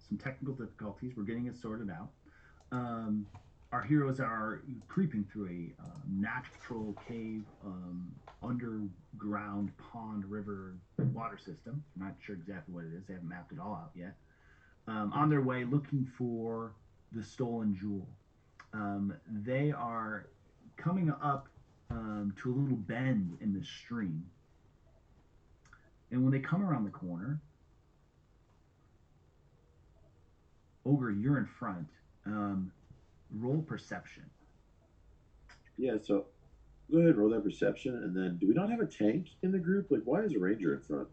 some technical difficulties. We're getting it sorted out. Um, our heroes are creeping through a natural cave, underground pond, river, water system. I'm not sure exactly what it is. They haven't mapped it all out yet. On their way looking for the stolen jewel. They are coming up to a little bend in the stream. And when they come around the corner, Ogre, you're in front. Roll perception. Yeah, so go ahead and roll that perception. And then, do we not have a tank in the group? Like, why is a ranger in front?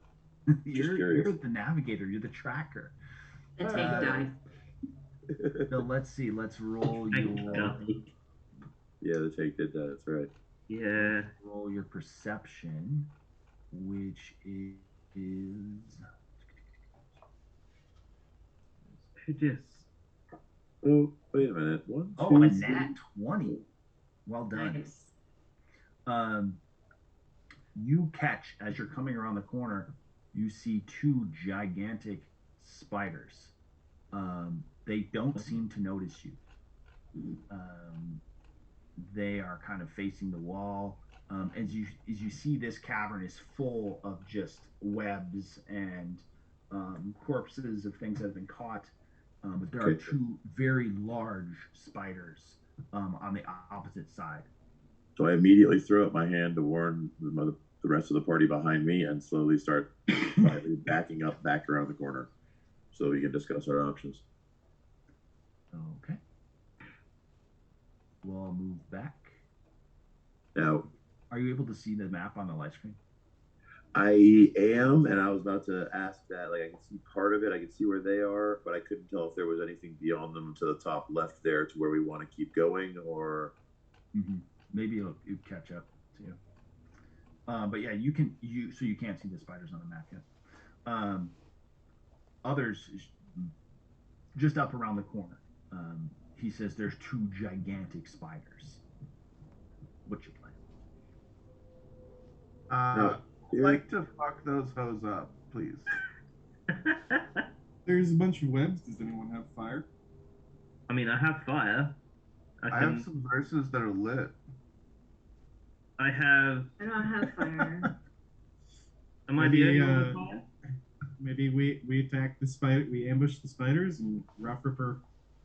Just You're curious. the navigator. You're the tracker. The tank Uh, died. so let's see. Let's roll Thank your God. Yeah, the tank did that. That's right. Yeah. roll your perception, which is Who just? Oh, wait a minute. One, oh two, a three. nat 20. Well done. Nice. Um, you catch as you're coming around the corner. You see two gigantic spiders. They don't seem to notice you. Um, they are kind of facing the wall. As you see, this cavern is full of just webs and corpses of things that have been caught. But there are Okay. two very large spiders on the opposite side. So I immediately throw up my hand to warn the rest of the party behind me and slowly start quietly backing up back around the corner so we can discuss our options. Okay. We'll move back. Now, Are you able to see the map on the light screen? I am, and I was about to ask that. Like, I can see part of it, I can see where they are, but I couldn't tell if there was anything beyond them to the top left there to where we want to keep going, or. Mm-hmm. Maybe it'll catch up to you. But yeah, you can't see the spiders on the map yet. Um, others just up around the corner. He says there's two gigantic spiders. What's your plan? No, I'd like to fuck those hoes up, please. There's a bunch of webs. Does anyone have fire? I mean, I have fire. I have some verses that are lit. I have. I don't have fire. Am I the Maybe, only one with fire? Maybe we attack the spider. We ambush the spiders, and Rough Ripper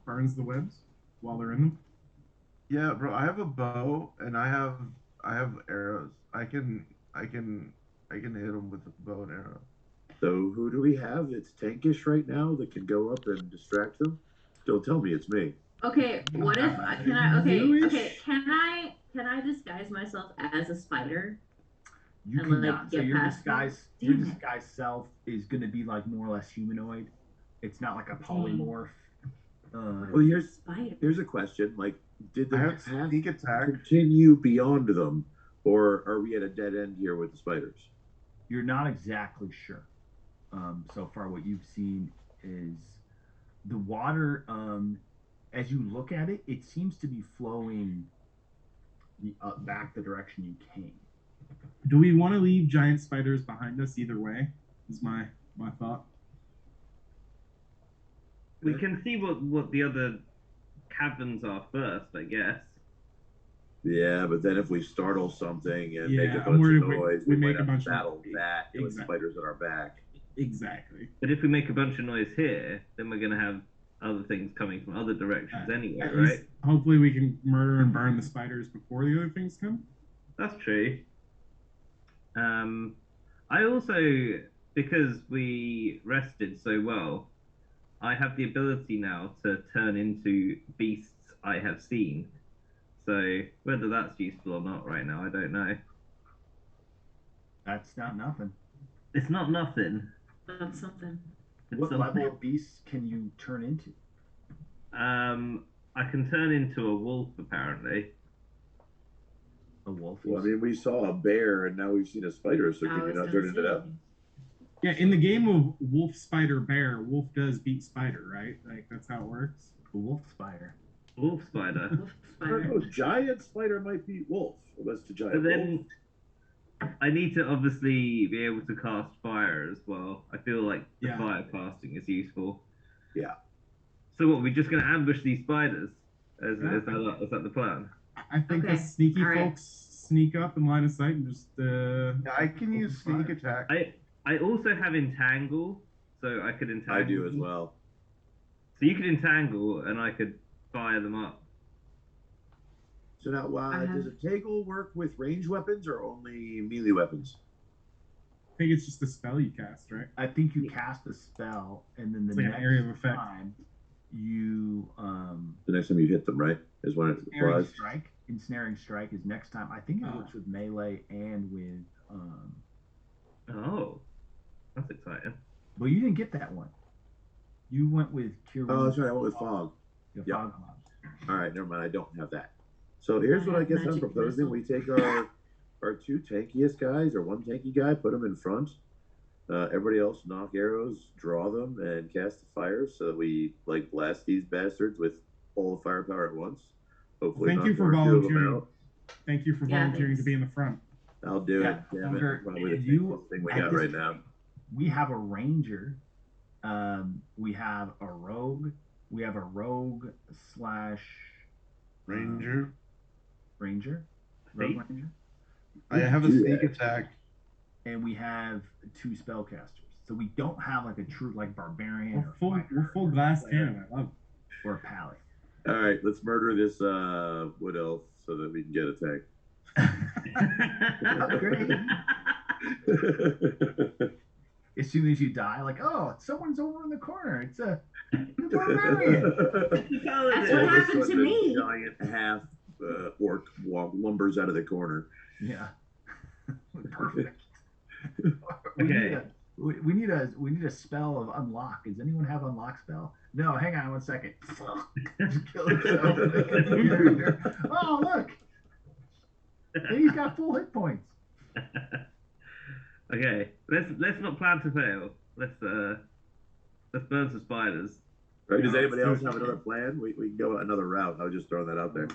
burns the webs while they're in them. Yeah, bro, I have a bow and I have arrows. I can hit them with a bow and arrow. So who do we have that's tankish right now that can go up and distract them? Don't tell me it's me. Okay, what if can I? Jewish? Okay, can I disguise myself as a spider? You And, like, cannot. So get your past them? your Damn it. disguise self is going to be like more or less humanoid. It's not like a polymorph. Well, Spider. here's a question. Like, did the I have path sneak attack. continue beyond them, or are we at a dead end here with the spiders? You're not exactly sure. So far, what you've seen is the water. As you look at it, it seems to be flowing back the direction you came. Do we want to leave giant spiders behind us either way? Is my thought. We can see what the other caverns are first, I guess. Yeah, but then if we startle something and make Yeah, a I'm bunch worried of we- noise, we we make might a have bunch to of- battle that with Exactly. spiders at our back. Exactly. But if we make a bunch of noise here, then we're gonna have other things coming from other directions anyway, At right? least, hopefully, we can murder and burn the spiders before the other things come. That's true. I also, because we rested so well, I have the ability now to turn into beasts I have seen. So whether that's useful or not right now, I don't know. That's not nothing. It's not nothing. That's something. It's What something. level of beasts can you turn into? I can turn into a wolf apparently. A wolf. Well, I mean, we saw a bear and now we've seen a spider, so I can you was not gonna turn into say. that? Yeah, in the game of Wolf, Spider, Bear, Wolf does beat Spider, right? Like that's how it works. A wolf spider. Wolf spider. Wolf spider. Oh, giant spider might be wolf. Unless it's a giant But then wolf. I need to obviously be able to cast fire as well. I feel like the Yeah. fire casting is useful. So what? We're just gonna ambush these spiders? Is Yeah. that the plan? I think Okay, the sneaky all right. folks sneak up in line of sight and just. I can use sneak attack. I also have entangle, so I could entangle. I do as them. well. So you could entangle, and I could fire them up. So now, I have- does a Tangle work with ranged weapons or only melee weapons? I think it's just a spell you cast, right? I think you cast a spell, and then the It's like an next area of effect. time you The next time you hit them, right? Is when it ensnaring applies. strike. Ensnaring strike is next time. I think it Oh. works with melee and with. Oh, that's exciting. Well, you didn't get that one. You went with Kieran. Oh, that's right. I went with fog. The Yep. fog clouds. All right, never mind. I don't have that. So here's what I guess I'm Magic proposing. missile. We take our two tankiest guys, or one tanky guy, put them in front. Everybody else knock arrows, draw them, and cast the fires so that we like blast these bastards with all the firepower at once. Hopefully, Thank knock you for one or two of them volunteering. out. Thank you for Yeah, volunteering thanks. to be in the front. I'll do Yeah, it. Damn Ogre, it. Probably the you- tankiest thing we at got this right now. We have a ranger. We have a rogue. We have a rogue slash Ranger. ranger. Rogue Thief? ranger. I have a do sneak that. attack. And we have 2 spellcasters. So we don't have like a true like barbarian We're or full, fighter we're full or glass player cannon. I love or a pally. All right, let's murder this wood elf so that we can get attacked. Upgrade. As soon as you die, like, oh, someone's over in the corner. It's a barbarian. That's what happened to me. Giant half orc lumbers out of the corner. Yeah. Perfect. Okay. We need a spell of unlock. Does anyone have unlock spell? No, hang on 1 second. Just kill himself. Oh, look. He's got full hit points. Okay, let's not plan to fail. Let's burn some spiders. Right? Does Yeah, anybody let's else do it. have another plan? We can go another route. I was just throwing that out there.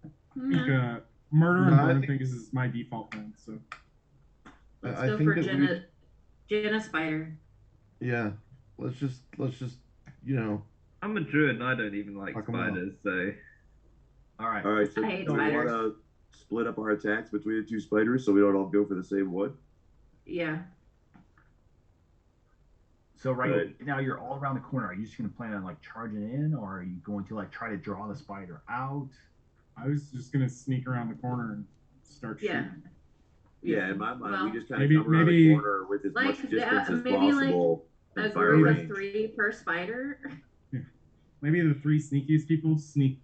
I think Yeah. murder and No, I burn think- things is my default plan. So Let's I go think for that Jenna Spider. Yeah. Let's just you know. I'm a druid and I don't even like Fuck 'em up. spiders, so All right. All right, so I hate do we want spiders. to split up our attacks between the two spiders so we don't all go for the same one? Yeah. So Right. now you're all around the corner. Are you just gonna plan on like charging in, or are you going to like try to draw the spider out? I was just gonna sneak around the corner and start shooting. Yeah. Yeah, in my mind, Well, we just kind of maybe- come around maybe- the corner with as Like much distance as maybe, like, possible A and fire group of range. 3 per spider. Maybe the 3 sneakiest people sneak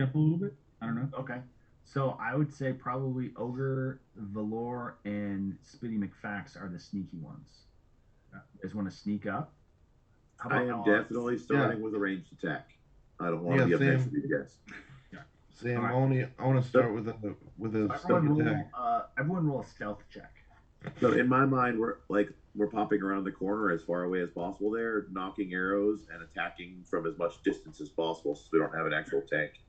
up a little bit. I don't know. Okay. So I would say probably Ogre, Valor, and Spitty McFax are the sneaky ones. You guys want to sneak up? How I about am Alex? definitely starting with a ranged attack. I don't want to Yeah, be up next same. to you guys. Sam, All right. I want to start with a Everyone sneak roll. attack. Everyone roll a stealth check. So in my mind, we're popping around the corner as far away as possible there, knocking arrows and attacking from as much distance as possible so we don't have an actual tank.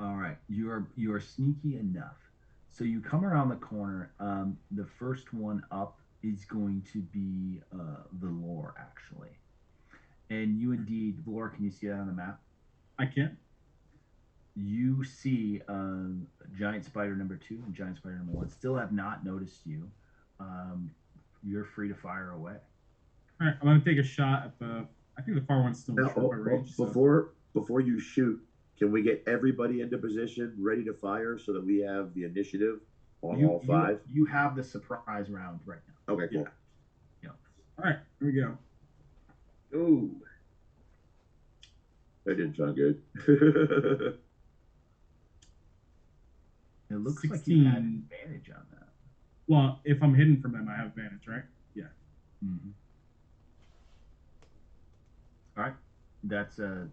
All right, you are sneaky enough. So you come around the corner. The first one up is going to be Valor, actually. And you indeed, Valor, can you see that on the map? I can't. You see giant spider number 2 and giant spider number 1 still have not noticed you. You're free to fire away. All right, I'm gonna take a shot at the. I think the far one's still Now, short by range. so- before you shoot, can we get everybody into position, ready to fire, so that we have the initiative on all 5? You have the surprise round right now. Okay, cool. All right, here we go. ooh, That didn't sound good. It looks like you had 16. advantage on that. Well, if I'm hidden from them, I have advantage, right? Yeah. Mm-hmm. All right, that's a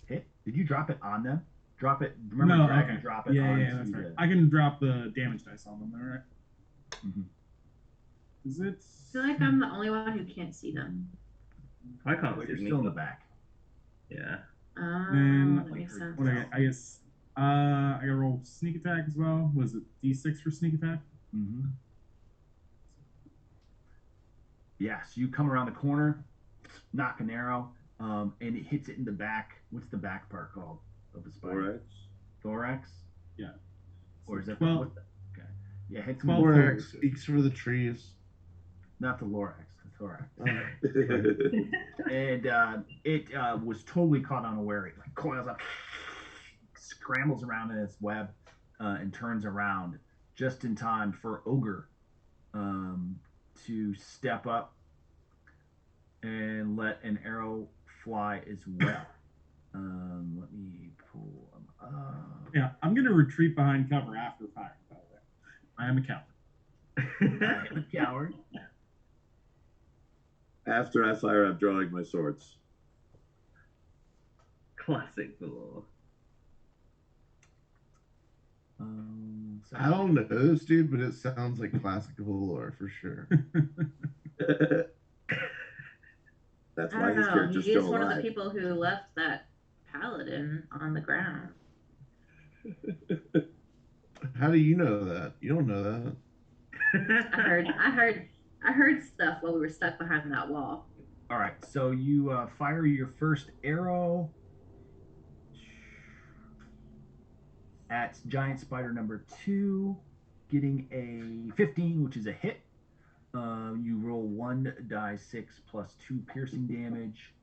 hit. Did you drop it on them? Drop it. Remember, No, drag okay. and drop it. Yeah, onto that's right. the- I can drop the damage dice on them, all right? Mhm. Is it? I feel like I'm the only one who can't see them. I can't But see you're them still in the either. back. Yeah. Oh, Then, that makes sense. What I guess. I gotta roll sneak attack as well. Was it D6 for sneak attack? Mm-hmm. Yeah, so you come around the corner, knock an arrow, and it hits it in the back. What's the back part called of the spider? Thorax. Thorax? Yeah. Or is that 12 what okay. Yeah, hits him in 12 the total. Thorax speaks for the trees. not the lorax, the thorax. Oh, And it was totally caught unaware. It like coils up, scrambles around in its web, and turns around just in time for Ogre to step up and let an arrow fly as well. Let me pull them up. Yeah, I'm gonna retreat behind cover after firing. By the way, I am a coward. I am a coward. After I fire, I'm drawing my swords. Classic Valor. So I don't know this dude, but it sounds like classic lore for sure. That's I why don't his know. character's He still is one of the alive. people who left that paladin on the ground. How do you know that? You don't know that. I heard stuff while we were stuck behind that wall. all right, so you fire your first arrow at giant spider number 2, getting a 15, which is a hit. You roll 1d6 plus 2 piercing damage,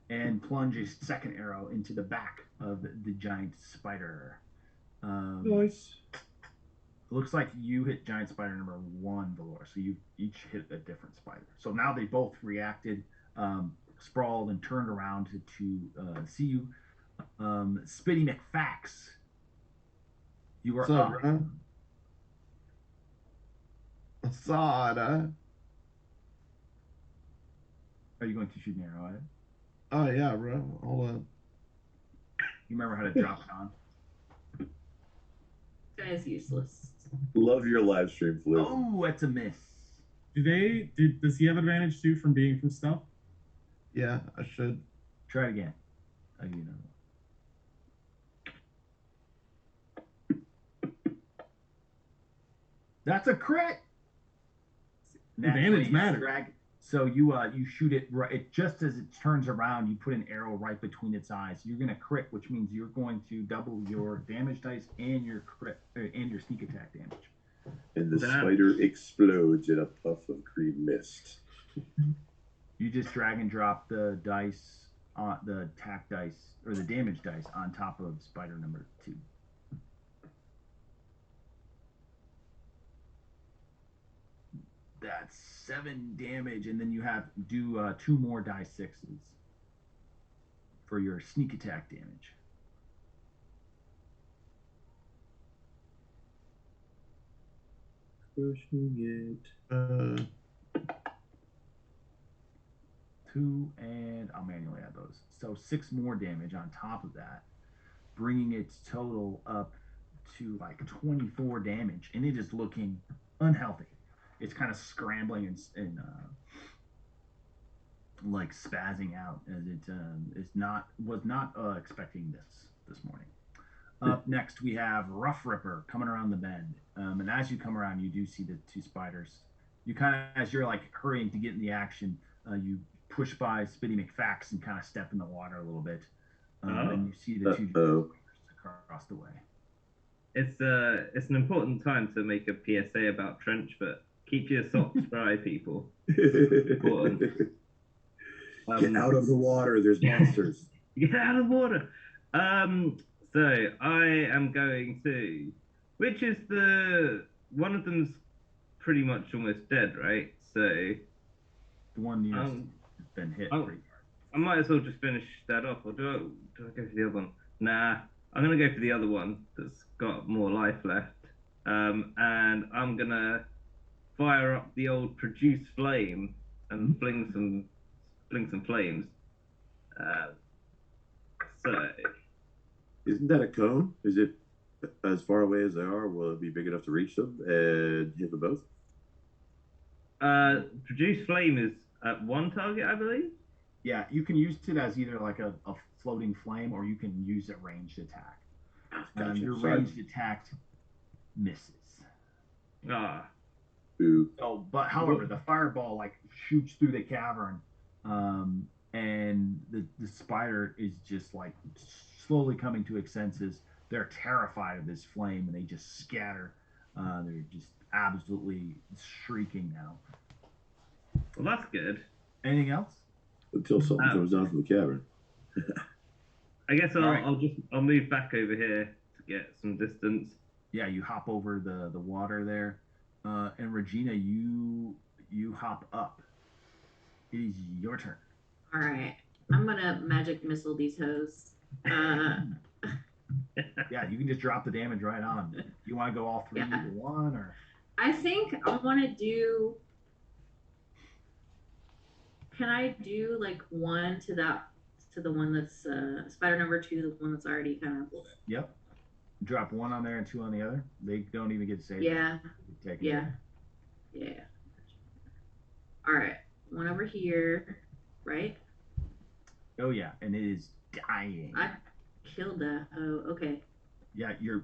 and plunge a second arrow into the back of the giant spider. Nice. It looks like you hit giant spider number 1, Valor. So you each hit a different spider. So now they both reacted, sprawled, and turned around to see you. Spitty McFax, you are What's up, up. bro? Asada. Are you going to shoot an arrow at it? Oh yeah, bro. Hold up. You remember how to drop it on? This guy is useless. Love your live stream, Flu. Oh, that's a miss. Does he have advantage too from being from stealth? Yeah, I should. Try it again. I'll give you another one. That's a crit. Advantage matters. So you shoot it right. It just as it turns around, you put an arrow right between its eyes. You're gonna crit, which means you're going to double your damage dice and your crit and your sneak attack damage. And the spider explodes in a puff of green mist. You just drag and drop the dice, the attack dice or the damage dice on top of spider number 2. That's 7 damage, and then you have do 2 more die 6s for your sneak attack damage. Crushing it. 2, and I'll manually add those. So 6 more damage on top of that, bringing its total up to like 24 damage, and it is looking unhealthy. It's kind of scrambling and like spazzing out as it was not expecting this morning. Up next, we have Rough Ripper coming around the bend, and as you come around, you do see the 2 spiders. You kind of, as you're like hurrying to get in the action, you push by Spitty McFax and kind of step in the water a little bit, and you see the 2 spiders across the way. It's an important time to make a PSA about trench foot. Keep your socks dry, people. Important. Get out of the water. There's monsters. Get out of the water. So I am going to, which is one of them's pretty much almost dead, right? So the one nearest has been hit pretty hard. I might as well just finish that off, or do I go for the other one? Nah, I'm gonna go for the other one that's got more life left, and I'm gonna fire up the old produce flame and fling some flames. So Isn't that a cone? Is it as far away as they are? Will it be big enough to reach them and hit them both? produce flame is at one target, I believe. Yeah, you can use it as either like a floating flame, or you can use a ranged attack. Gotcha. Your Sorry. ranged attack misses. Ah, Boo. So, but however, the fireball like shoots through the cavern, and the spider is just like slowly coming to its senses. They're terrified of this flame, and they just scatter. They're just absolutely shrieking now. Well, that's good. Anything else? Until something comes down from the cavern. I guess Alright. I'll move back over here to get some distance. Yeah, you hop over the water there, and Regina, you hop up. It is your turn. All right. I'm gonna magic missile these hoes. Yeah, you can just drop the damage right on. You want to go all three Yeah. to one, or I think I want to do. Can I do like one to the one that's spider number 2, the one that's already kind of. yep. Drop one on there and two on the other. They don't even get to save. Yeah. Take it. Yeah. Yeah. All right. One over here, right? Oh yeah, and it is dying. I killed that. Oh, okay. Yeah, your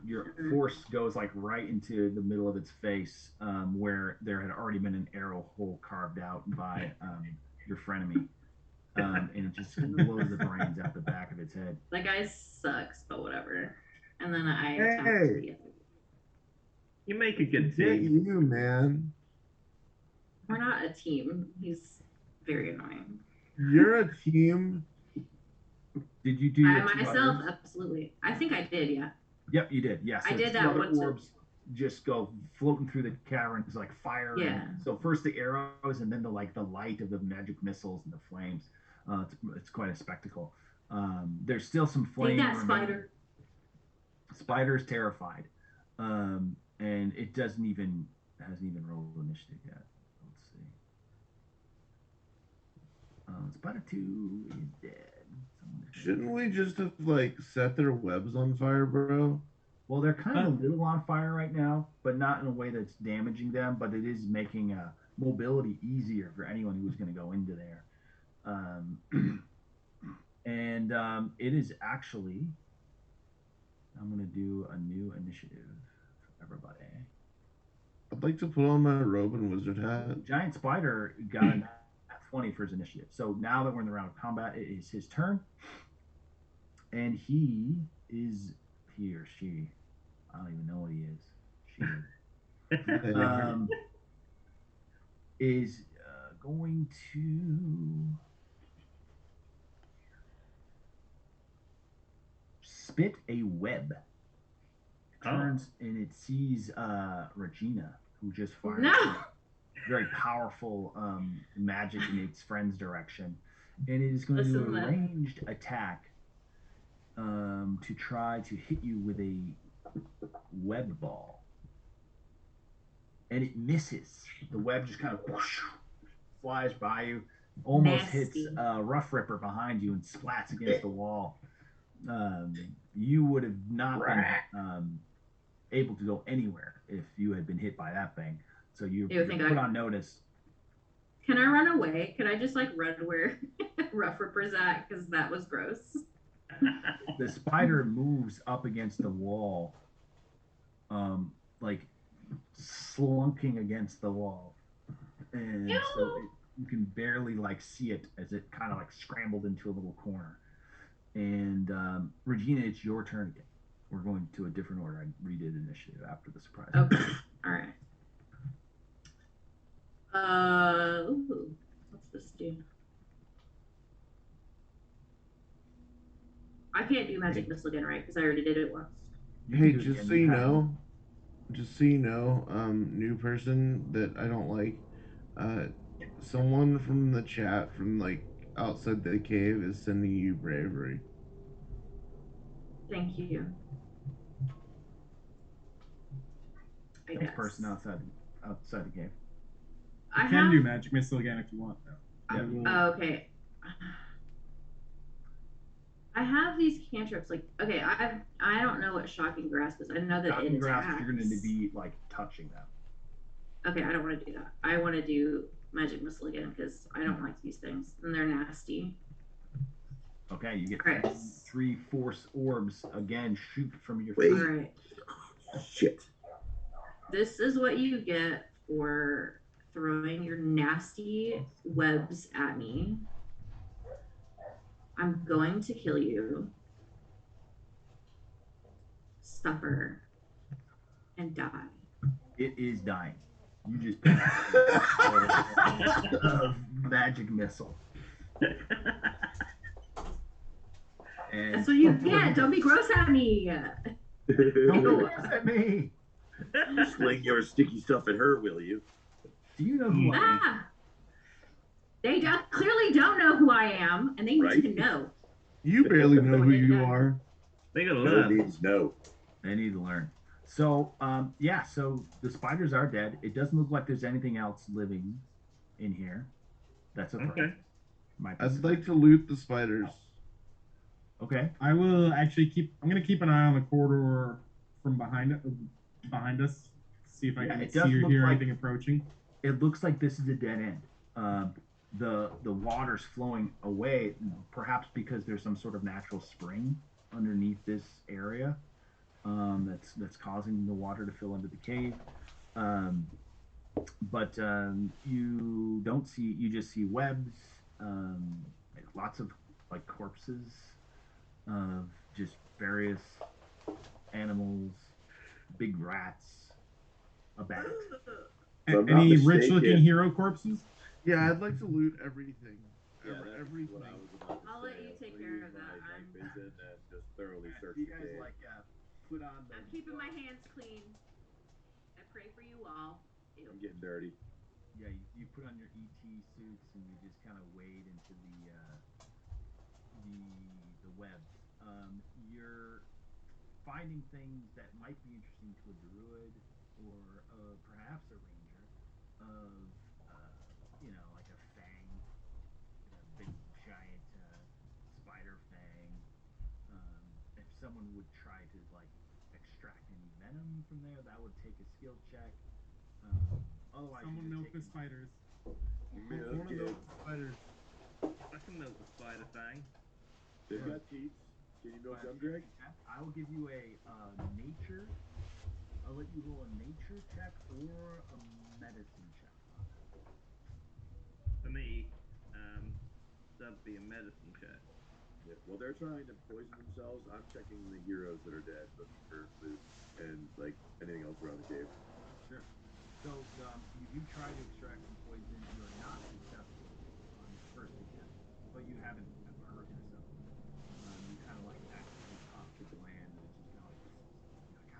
force goes like right into the middle of its face, where there had already been an arrow hole carved out by your frenemy, and it just blows the brains out the back of its head. That guy sucks, but whatever. And then I attacked Hey. the other. You make a good Get team. you, man. We're not a team. He's very annoying. You're a team. Did you do your I two myself, others? absolutely. I think I did, yeah. Yep, you did. Yes. I did that once. Orbs just go floating through the caverns like fire. Yeah. So first the arrows, and then the light of the magic missiles and the flames. It's quite a spectacle. There's still some flame. Take that, remaining. spider. Spider's terrified, and it hasn't even rolled initiative yet. Let's see. Spider 2 is dead. Shouldn't we just have like set their webs on fire, bro? Well, they're kind of a little on fire right now, but not in a way that's damaging them. But it is making mobility easier for anyone who's going to go into there. And it is actually. I'm going to do a new initiative for everybody. I'd like to put on my robe and wizard hat. Giant Spider got a 20 for his initiative. So now that we're in the round of combat, it is his turn. And he or she, I don't even know what he is. She is going to spit a web. Turns and it sees Regina, who just fired very powerful magic in its friend's direction, and it is going to do a ranged attack to try to hit you with a web ball, and it misses. The web just kind of whoosh, flies by you, almost hits Rough Ripper behind you and splats against the wall. You would have not been able to go anywhere if you had been hit by that thing. So you're put on notice. Can I run away? Can I just like run where Rough Ripper's at? Because that was gross. The spider moves up against the wall, like slunking against the wall, and so you can barely like see it as it kind of like scrambled into a little corner. And Regina, it's your turn again. We're going to a different order. I redid initiative after the surprise. Okay. All right. What's this do? I can't do magic missile again, right? Because I already did it once. Hey, just so you know, new person that I don't like, someone from the chat from like outside the cave is sending you bravery. Thank you. This person outside the cave. You can do magic missile again if you want, though. Yeah. Okay. I have these cantrips. Like, okay, I don't know what shocking grasp is. I know that shocking it grasp, attacks. you're going to be like touching them. Okay, I don't want to do that. I want to do magic missile again because I don't like these things and they're nasty. Okay, you get Right. 3 force orbs again shoot from your Wait. All right. Shit. This is what you get for throwing your nasty webs at me. I'm going to kill you, suffer, and die. It is dying. You just picked a magic missile. And That's what you get. Don't be gross at me. don't be gross at me. Sling your sticky stuff at her, will you? Do you know who I am? Ah, they clearly don't know who I am, and they need Right. to know. You barely know who you are. They gotta No learn. means no. They need to learn. So, yeah, so the spiders are dead. It doesn't look like there's anything else living in here. That's okay. Okay. Might be I'd some- like to loot the spiders. Okay. I will actually I'm gonna keep an eye on the corridor from behind us. See if I Yeah, can it see does or look hear like- anything approaching. It looks like this is a dead end. The water's flowing away, perhaps because there's some sort of natural spring underneath this area that's causing the water to fill into the cave. But you don't see. You just see webs, like lots of like corpses of just various animals, big rats, a bat. If I'm not Any mistaken- rich-looking hero corpses? Yeah, I'd like to loot everything. Yeah, that's Everything. what I was about to I'll say. let you I was take gonna care use of my that. night vision and just thoroughly search You the guys cave. like put on the. I'm keeping my hands clean. I pray for you all. Ew. I'm getting dirty. Yeah, you put on your ET suits and you just kind of wade into the webs. You're finding things that might be interesting to a druid or perhaps a ranger of like a fang, a big giant spider fang. If someone would try to like extract any venom from there, that would take a skill check. Otherwise, Someone you're milk the taking- spiders. One of those spiders. I can milk the spider fang. They've got teeth. Can you milk them, Greg? I will give you a nature. I'll let you roll a nature check or a medicine check. For me, that'd be a medicine check. Yeah. Well, they're trying to poison themselves. I'm checking the heroes that are dead, looking for loot and like anything else around the cave. So you do try to extract some poison. You're not successful on the first attempt, but you haven't hurt yourself. You kind of like accidentally popped the gland and it's just kind of like,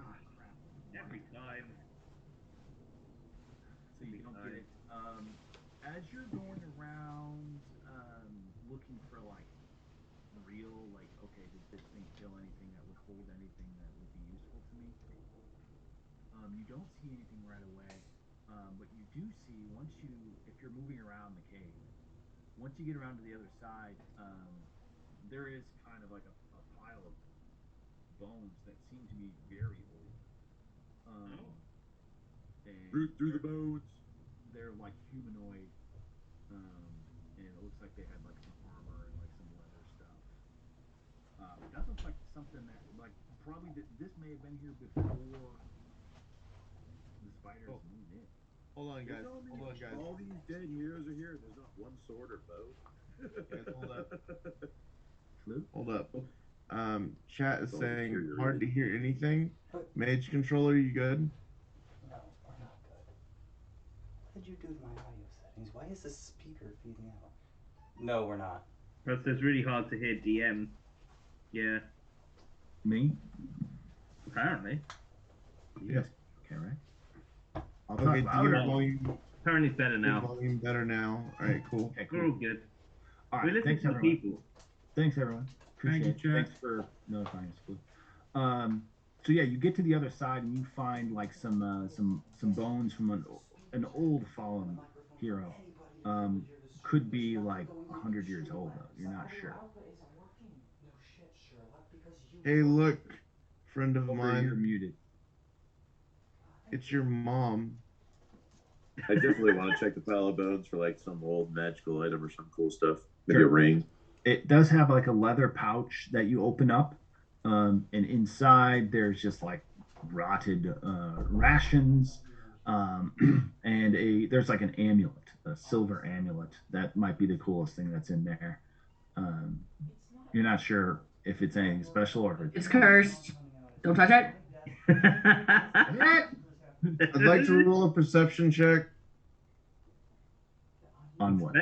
ah, crap. Every time. So you don't get it. As you're going around looking for like real, like, okay, did this thing kill anything that would hold anything that would be useful to me? You don't see anything right away, but you do see if you're moving around the cave, once you get around to the other side, there is kind of like a pile of bones that seem to be very old. And Root through the bones. they're like humanoid, and it looks like they had like some armor and like some leather stuff. It does look like something that like probably this may have been here before the spiders moved in. Hold on, guys. You're telling me Hold on, guys. all these dead heroes are here and there's not one sword or bow? Guys, hold up. True. Hold up. Chat is Oh, saying deteriorating. hard to hear anything. Mage controller, you good? No, we're not good. What did you do to my audio settings? Why is this speaker feeding out? No, we're not. Plus, it's really hard to hear DM. Yeah, Me? apparently. Yes. Okay, right. I'll Okay, talk do your louder. volume, Apparently, it's better your now. volume better now. Alright, cool. Okay, We're cool. all good. All We right, listen thanks to the everyone. people. Thanks everyone. Appreciate you, it. Chad. Thanks for notifying us, Blue. So yeah, you get to the other side and you find like some bones from an old fallen hero. Could be like 100 years old though. You're not sure. Hey, look, friend of You're mine. muted. It's your mom. I definitely want to check the pile of bones for like some old magical item or some cool stuff. Maybe Sure. a ring. It does have like a leather pouch that you open up, and inside there's just like rotted rations. and there's like an amulet, a silver amulet. That might be the coolest thing that's in there. Um, you're not sure if it's anything special or if It's cursed. Don't touch it. I'd like to roll a perception check on what?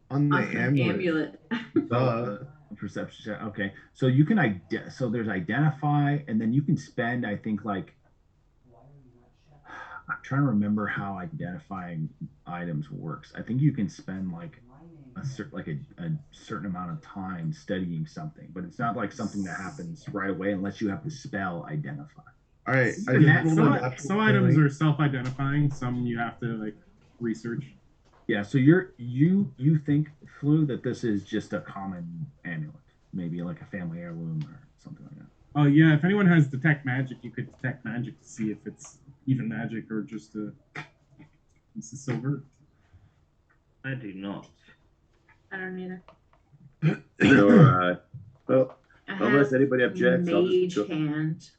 on the On the amulet. A perception check. Okay, so you can so there's identify, and then you can spend. I think like I'm trying to remember how identifying items works. I think you can spend like a certain amount of time studying something, but it's not like something that happens right away unless you have the spell identify. All right, I And just that- rolled Some, a natural some items 20. are self-identifying. Some you have to like research. Yeah, so you think, Flu, that this is just a common amulet, maybe like a family heirloom or something like that. Oh yeah, if anyone has detect magic, you could detect magic to see if it's even magic or just a piece of silver. I do not. I don't either. So, well, I unless have anybody objects, mage hand.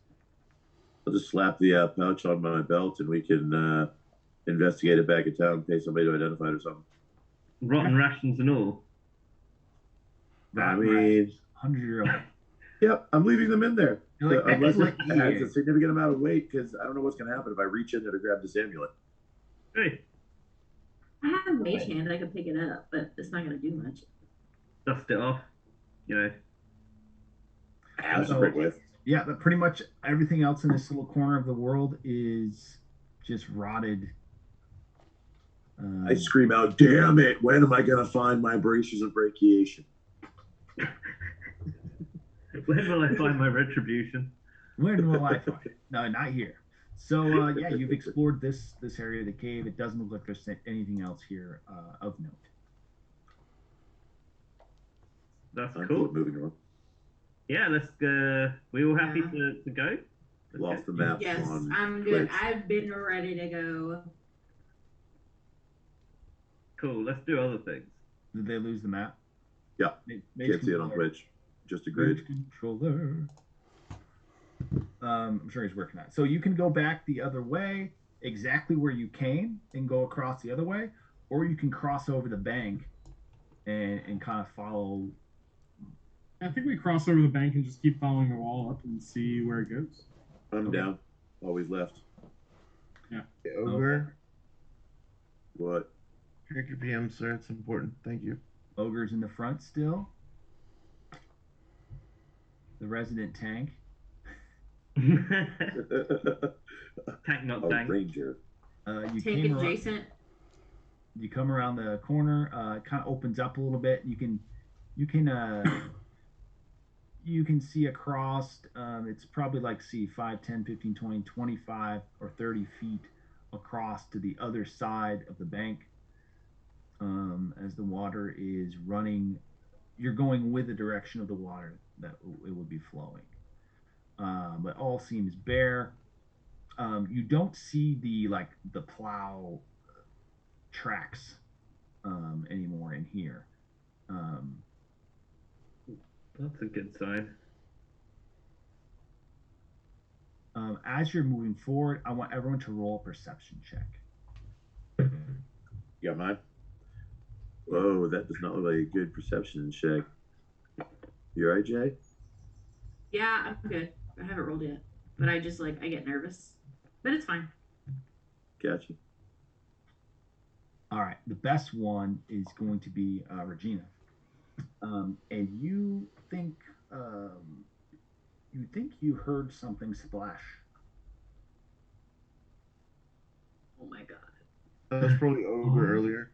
I'll just slap the pouch on my belt and we can investigate it back in town, pay somebody to identify it or something. Rotten rations and all. I mean, 100-year-old. yep, I'm leaving them in there. You're like, Unless it yeah. adds a significant amount of weight, because I don't know what's going to happen if I reach in there to grab this amulet. Hey, I have mage hand. I can pick it up, but it's not gonna do much. dust it off. You know. That's So- a great with. Yeah, but pretty much everything else in this little corner of the world is just rotted. I scream out, "Damn it! When am I going to find my braces of brachiation?" When will I find my retribution? When will I find it? No, not here. So yeah, you've explored this area of the cave. It doesn't look like there's anything else here of note. That's I'm cool. moving on. Yeah, let's go. We all happy Yeah. to go? Lost the map Yes, on I'm good. Twitch. I've been ready to go. Cool. Let's do other things. Did they lose the map? Yeah. Mage Can't see it on controller. Twitch. Just a grid. Mage controller. I'm sure he's working on it. So you can go back the other way, exactly where you came, and go across the other way, or you can cross over the bank and kind of follow. I think we cross over the bank and just keep following the wall up and see where it goes. I'm Okay. down. Always left. Ogre, What? check your PM, sir. It's important. Thank you. Ogre's in the front still. The resident tank. Tank not A tank. ranger. You Tank came around, adjacent. you come around the corner. It kind of opens up a little bit. You can see across. It's probably like 5, 10, 15, 20, 25 or 30 feet across to the other side of the bank. As the water is running, you're going with the direction of the water that it would be flowing. But all seems bare. You don't see the plow tracks anymore in here. That's a good sign. As you're moving forward, I want everyone to roll a perception check. You got mine? Whoa, that does not look like a good perception check. You alright, Jay? Yeah, I'm good. I haven't rolled yet, but I just I get nervous, but it's fine. Gotcha. All right, the best one is going to be Regina, and you think you heard something splash. Oh my god. That was probably Ogre earlier.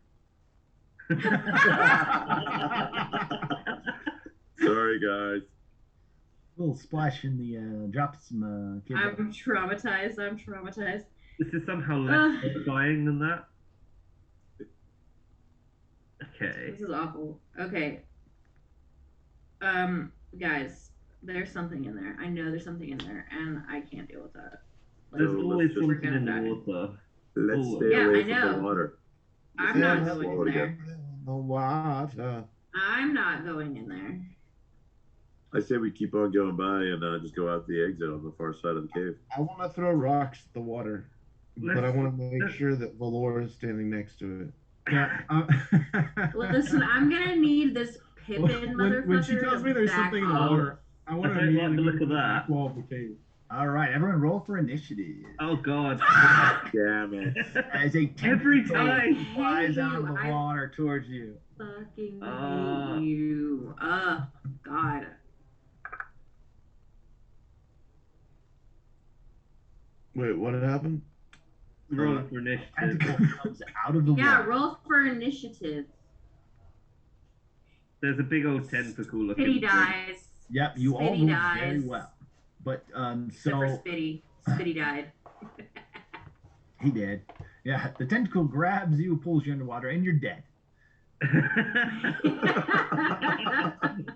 Sorry, guys. Little splash in the drop some kids. I'm traumatized. I'm traumatized. This is somehow less terrifying than that. Okay. This is awful. Okay. Guys, there's something in there. I know there's something in there, and I can't deal with that. There's So always let's just- We're something gonna in the die. water. Let's Ooh. stay Yeah, away I from know. the water. I'm Yeah, not that's going swallowed in there. again. The water. I'm not going in there. I say we keep on going by and just go out the exit on the far side of the cave. I want to throw rocks at the water. but I want to make sure that Valor is standing next to it. Yeah. Listen, I'm gonna need this Pippin motherfucker. when she tells me there's back something in the off. water, I want I to don't like immediately the move look to of the that. back wall of the cave. All right, everyone, roll for initiative. Oh god. Damn it. As a Every tentacle time. flies I out hate of the you. I- water towards you. Fucking Ah. hate you. God. Wait, what happened? Roll for initiative. Tentacle comes out of the Yeah, water. roll for initiative. There's a big old tentacle looking. Spitty dies. Yep, you all Spitty rolled dies. very well. But Except for so Spitty. Spitty died. he did. Yeah, the tentacle grabs you, pulls you underwater, and you're dead.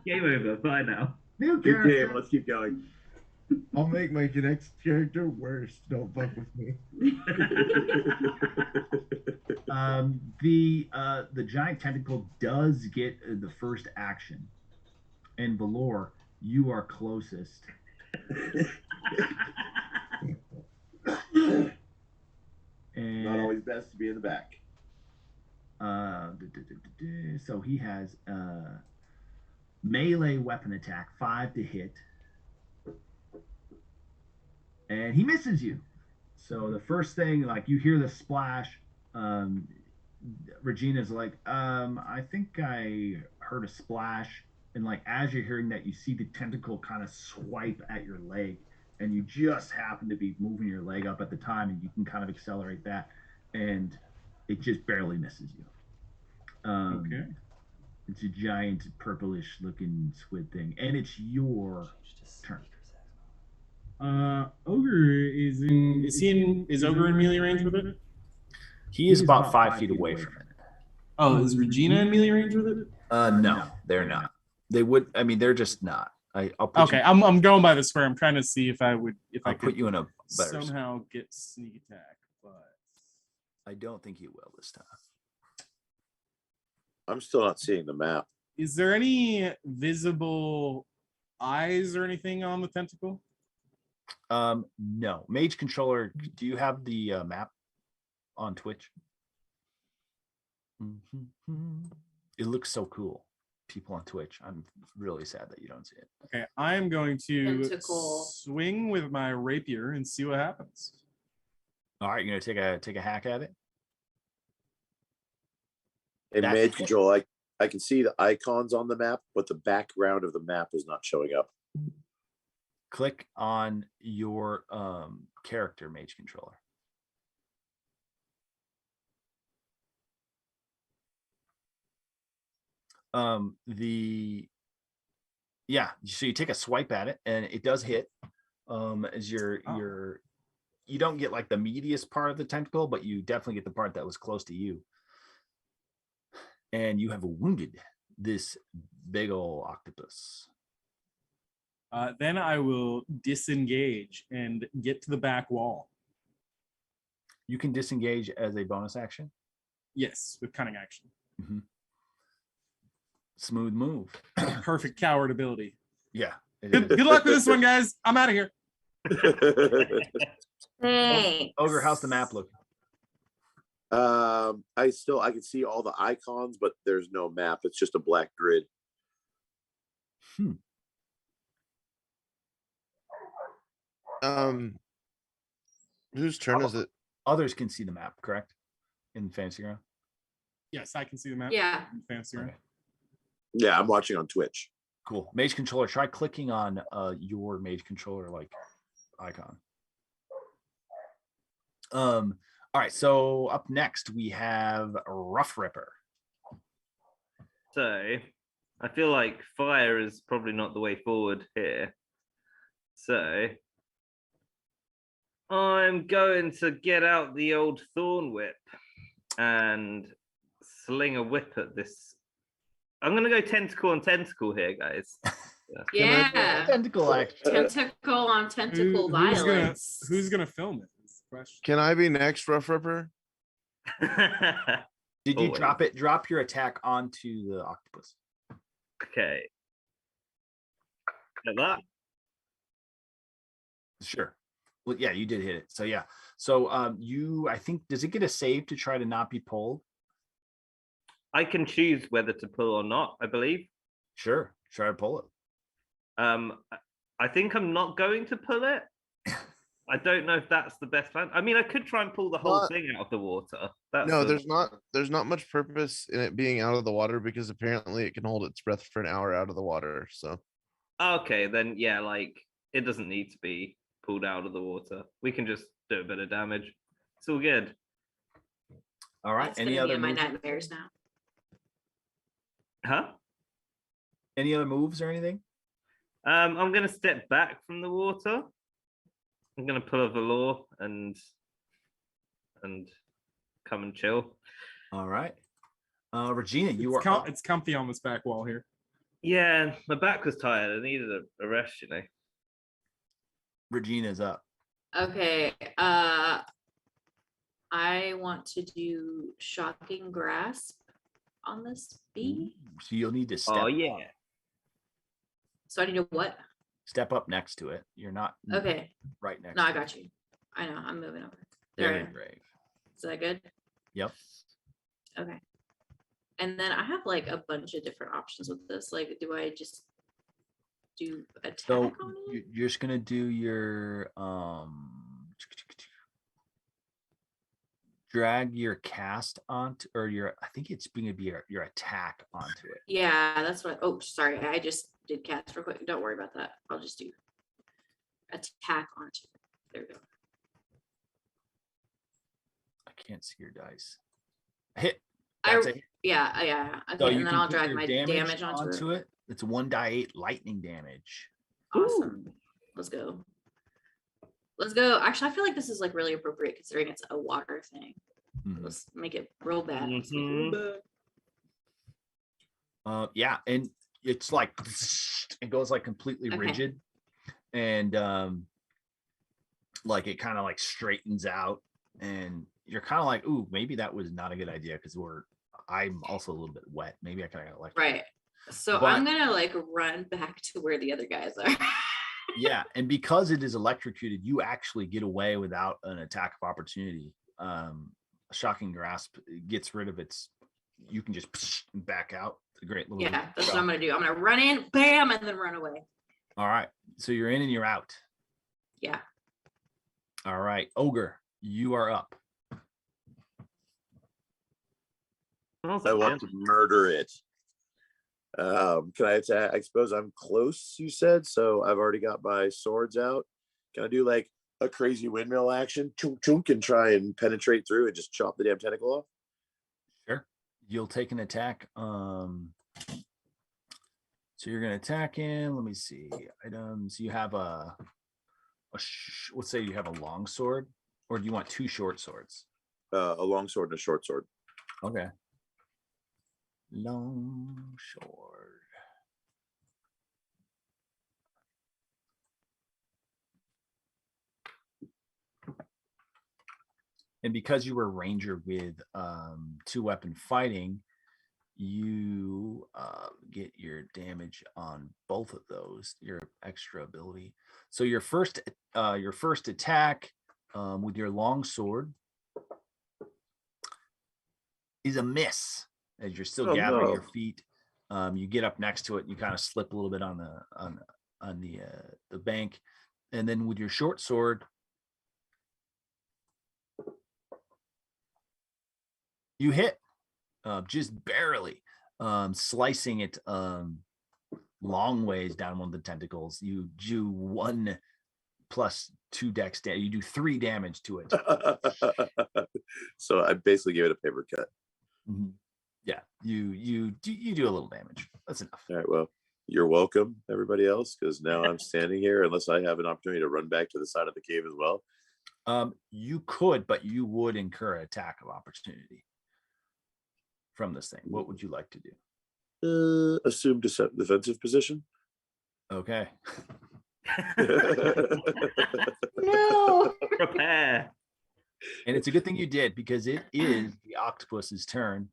Game over. Bye now. New Good character. game. Let's keep going. I'll make my next character worse. Don't fuck with me. The giant tentacle does get the first action, and Valor, you are closest. And Not always best to be in the back. so he has melee weapon attack, 5 to hit, and he misses you. So the first thing, like, you hear the splash. Regina's like, I think I heard a splash, and like as you're hearing that, you see the tentacle kind of swipe at your leg, and you just happen to be moving your leg up at the time, and you can kind of accelerate that, and it just barely misses you. Okay. It's a giant purplish looking squid thing, and it's your turn. Ogre is in. Is Ogre in melee range with it? He is about 5 feet away from it. Oh, is Regina in melee range with it? No, they're not. They would. I mean, they're just not. I'll put Okay, I'm going by the square. I'm trying to see if I I'll could put you in a better. somehow get sneak attack, but I don't think you will this time. I'm still not seeing the map. is there any visible eyes or anything on the tentacle? No. Mage controller. Do you have the map on Twitch? It looks so cool. People on Twitch. I'm really sad that you don't see it. Okay, I am going to Tentacle. swing with my rapier and see what happens. All right, you're gonna take a hack at it. In That- Mage Control, I can see the icons on the map, but the background of the map is not showing up. Click on your character, Mage controller. So you take a swipe at it, and it does hit. As you don't get like the meatiest part of the tentacle, but you definitely get the part that was close to you. And you have wounded this big old octopus. Then I will disengage and get to the back wall. You can disengage as a bonus action. Yes, with cunning action. Smooth move. Perfect coward ability. Yeah. it Good is. luck with this one, guys. I'm out of here. Thanks. Ogre, how's the map look? I can see all the icons, but there's no map. It's just a black grid. Whose turn is it? Others can see the map, correct? In Fantasy Ground? Yes, I can see the map. Yeah. in Fantasy Ground. Okay. Yeah, I'm watching on Twitch. Cool. Mage controller, try clicking on your mage controller like icon. All right, so up next we have Rough Ripper. So I feel like fire is probably not the way forward here. So I'm going to get out the old thorn whip and sling a whip at this. I'm going to go tentacle on tentacle here, guys. Yeah. Tentacle action. Tentacle on tentacle violence. Who's gonna film it? Is the question. Can I be next, Rough Ripper? Did you Always. drop your attack onto the octopus? Okay. Like that. Sure. Well, yeah, you did hit it. So yeah. So I think, does it get a save to try to not be pulled? I can choose whether to pull or not, I believe. Sure, try to pull it. I think I'm not going to pull it. I don't know if that's the best plan. I mean, I could try and pull the whole Not- thing out of the water. That's No, a- there's not much purpose in it being out of the water because apparently it can hold its breath for an hour out of the water. So Okay, then yeah, like it doesn't need to be pulled out of the water. We can just do a bit of damage. It's all good. All right. That's Any gonna be other in my moves? nightmares now. Huh? Any other moves or anything? I'm gonna step back from the water. I'm gonna pull a velour and come and chill. All right. Regina, you It's are up. it's comfy on this back wall here. Yeah, my back was tired. I needed a rest, you know. Regina's up. Okay. I want to do shocking grasp on this bee. So you'll need to step Oh yeah. So I need to what? step up next to it. You're not Okay. right next No, to I got you. I know. I'm moving over. Very There. brave. Is that good? Yep. Okay. And then I have like a bunch of different options with this. Like, do I just do attack So on it? you're just gonna do your drag your cast onto, or your, I think it's gonna be your attack onto it. Yeah, that's what. Oh, sorry. I just did cast real quick. Don't worry about that. I'll just do attack onto it. There we go. I can't see your dice. Hit. I That's it. yeah. Okay, So you and then can I'll put drag your my damage onto it. it. It's 1d8 lightning damage. Awesome. Let's go. Let's go. Actually, I feel like this is like really appropriate considering it's a water thing. Mhm. Let's make it real bad. Let's make it real Mhm. bad. Yeah, and it's like it goes like completely Okay. rigid, and like it kind of like straightens out, and you're kind of like, ooh, maybe that was not a good idea because I'm also a little bit wet. Maybe I kind of like Right. So But- I'm gonna like run back to where the other guys are. Yeah, and because it is electrocuted, you actually get away without an attack of opportunity. Shocking grasp gets rid of its. You can just back out. It's a great little. Yeah, that's what shock. I'm gonna do. I'm gonna run in, bam, and then run away. All right, so you're in and you're out. Yeah. All right, Ogre, you are up. I want to murder it. Can I attack? I suppose I'm close, you said, so I've already got my swords out. Can I do like a crazy windmill action? Chunk chunk and try and penetrate through and just chop the damn tentacle off? Sure. You'll take an attack. So you're gonna attack him. Let me see. Items. You have let's say you have a long sword, or do you want two short swords? A long sword and a short sword. Okay. Long sword. And because you were ranger with 2-weapon fighting, you get your damage on both of those, your extra ability. So your first attack with your long sword is a miss as you're still Oh, gathering no. your feet. You get up next to it, you kind of slip a little bit on the bank, and then with your short sword, you hit just barely, slicing it long ways down one of the tentacles. You do 1 plus 2 dex damage. You do 3 damage to it. So I basically gave it a paper cut. Mhm. Yeah, you do a little damage. That's enough. All right, well, you're welcome, everybody else, because now I'm standing here unless I have an opportunity to run back to the side of the cave as well. You could, but you would incur an attack of opportunity from this thing. What would you like to do? Assume defensive position. Okay. No. Prepare. And it's a good thing you did, because it is the octopus's turn.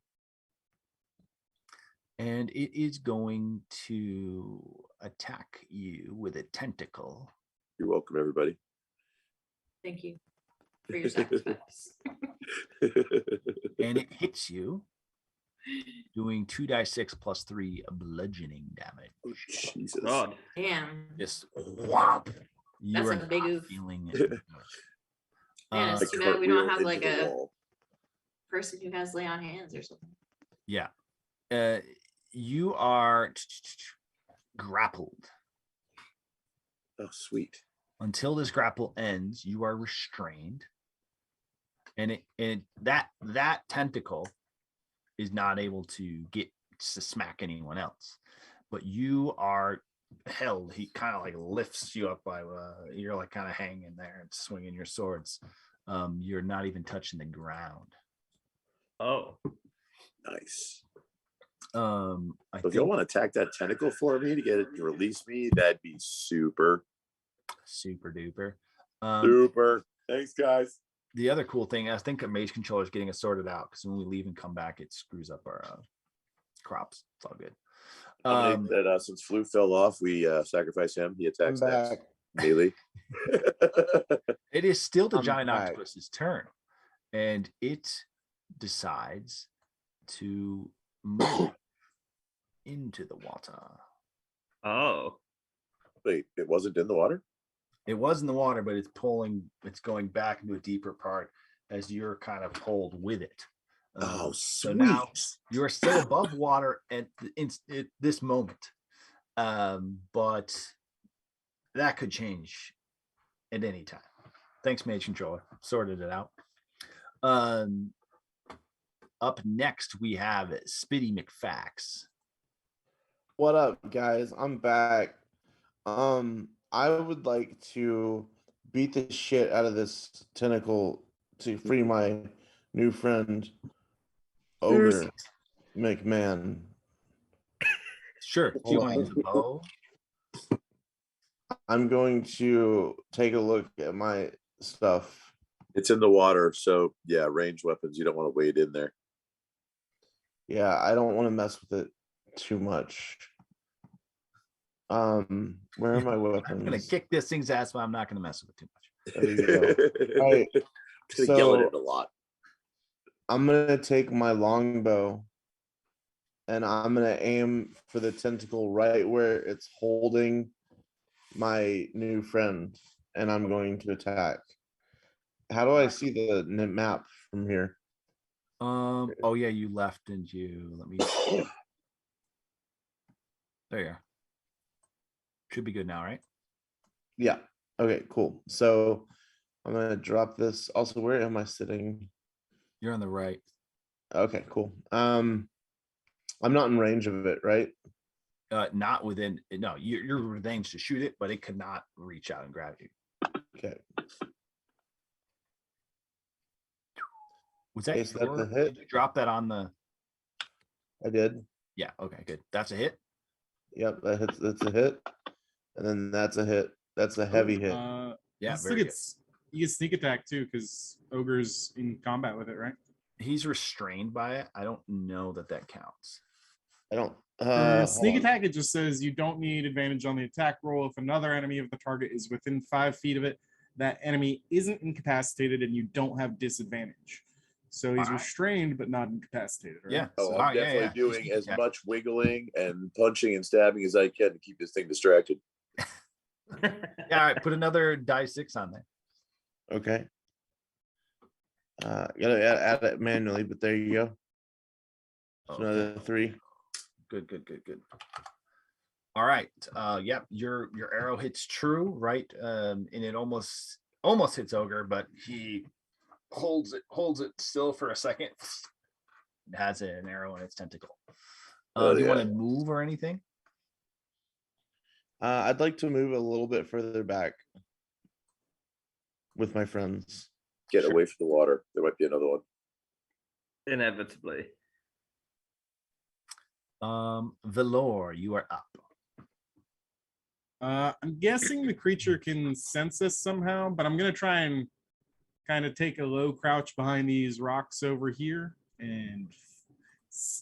And it is going to attack you with a tentacle. You're welcome, everybody. Thank you. for your sacrifice. And it hits you, doing 2d6 plus 3 bludgeoning damage. Jesus. God. Damn. Just whomp. You That's are a big not oof. feeling it. Man, Uh, it's too bad we don't have Cartwheel like into the a wall. person who has lay on hands or something. yeah. You are grappled. Oh, sweet. Until this grapple ends, you are restrained. And that tentacle is not able to get to smack anyone else. But you are held. He kind of like lifts you up by you're like kind of hanging there and swinging your swords. You're not even touching the ground. Oh. Nice. I So if think y'all want to attack that tentacle for me to get it to release me, that'd be super. super duper. Super. Thanks, guys. The other cool thing, I think a mage controller is getting us sorted out because when we leave and come back, it screws up our crops. It's all good. That since Flu fell off, we sacrifice him. He attacks I'm next. back. Melee. It is still the I'm giant back. octopus's turn, and it decides to move into the water. Oh. Wait, it wasn't in the water? It was in the water, but it's going back into a deeper part as you're kind of pulled with it. Oh, so sweet. now you're still above water at this moment, but that could change at any time. Thanks, Mage Controller. Sorted it out. Up next, we have Spitty McFax. What up, guys? I'm back. I would like to beat the shit out of this tentacle to free my new friend, Ogre McMahon. Sure. Do you want to use a bow? I'm going to take a look at my stuff. It's in the water, so yeah, ranged weapons. You don't want to wade in there. Yeah, I don't want to mess with it too much. Where are my weapons? I'm gonna kick this thing's ass, but I'm not gonna mess with it too much. There you go. All right, Yell at so it a lot. I'm gonna take my longbow and I'm gonna aim for the tentacle right where it's holding my new friend, and I'm going to attack. How do I see the map from here? Oh yeah, you left, didn't you? Let me. There you are. Should be good now, right? Yeah. Okay, cool. So I'm gonna drop this. Also, where am I sitting? You're on the right. Okay, cool. I'm not in range of it, right? Not within. No, you're range to shoot it, but it could not reach out and grab you. Okay. Was that Is that the your- hit? Did you drop that on the? I did. Yeah. Okay. Good. That's a hit. Yep, that hits. That's a hit. And then that's a hit. That's a heavy hit. Yeah. You Very good. get sneak attack too, because Ogre's in combat with it, right? He's restrained by it. I don't know that counts. I don't. Sneak hold on. attack, it just says you don't need advantage on the attack roll if another enemy of the target is within 5 feet of it. That enemy isn't incapacitated and you don't have disadvantage. So he's Alright. restrained but not incapacitated. Right? Yeah. Oh, so- I'm yeah, definitely yeah. doing He's- as yeah. much wiggling and punching and stabbing as I can to keep this thing distracted. Yeah. All right. Put another die 6 on there. Okay. Gotta add it manually, but there you go. So Okay. another 3. Good. All right. Yep. Your arrow hits true, right? And it almost hits Ogre, but he holds it still for a second. It has an arrow in its tentacle. Oh, Do you want yeah. to move or anything? I'd like to move a little bit further back with my friends. Get Sure. away from the water. There might be another one. Inevitably. Valor, you are up. I'm guessing the creature can sense us somehow, but I'm gonna try and kind of take a low crouch behind these rocks over here and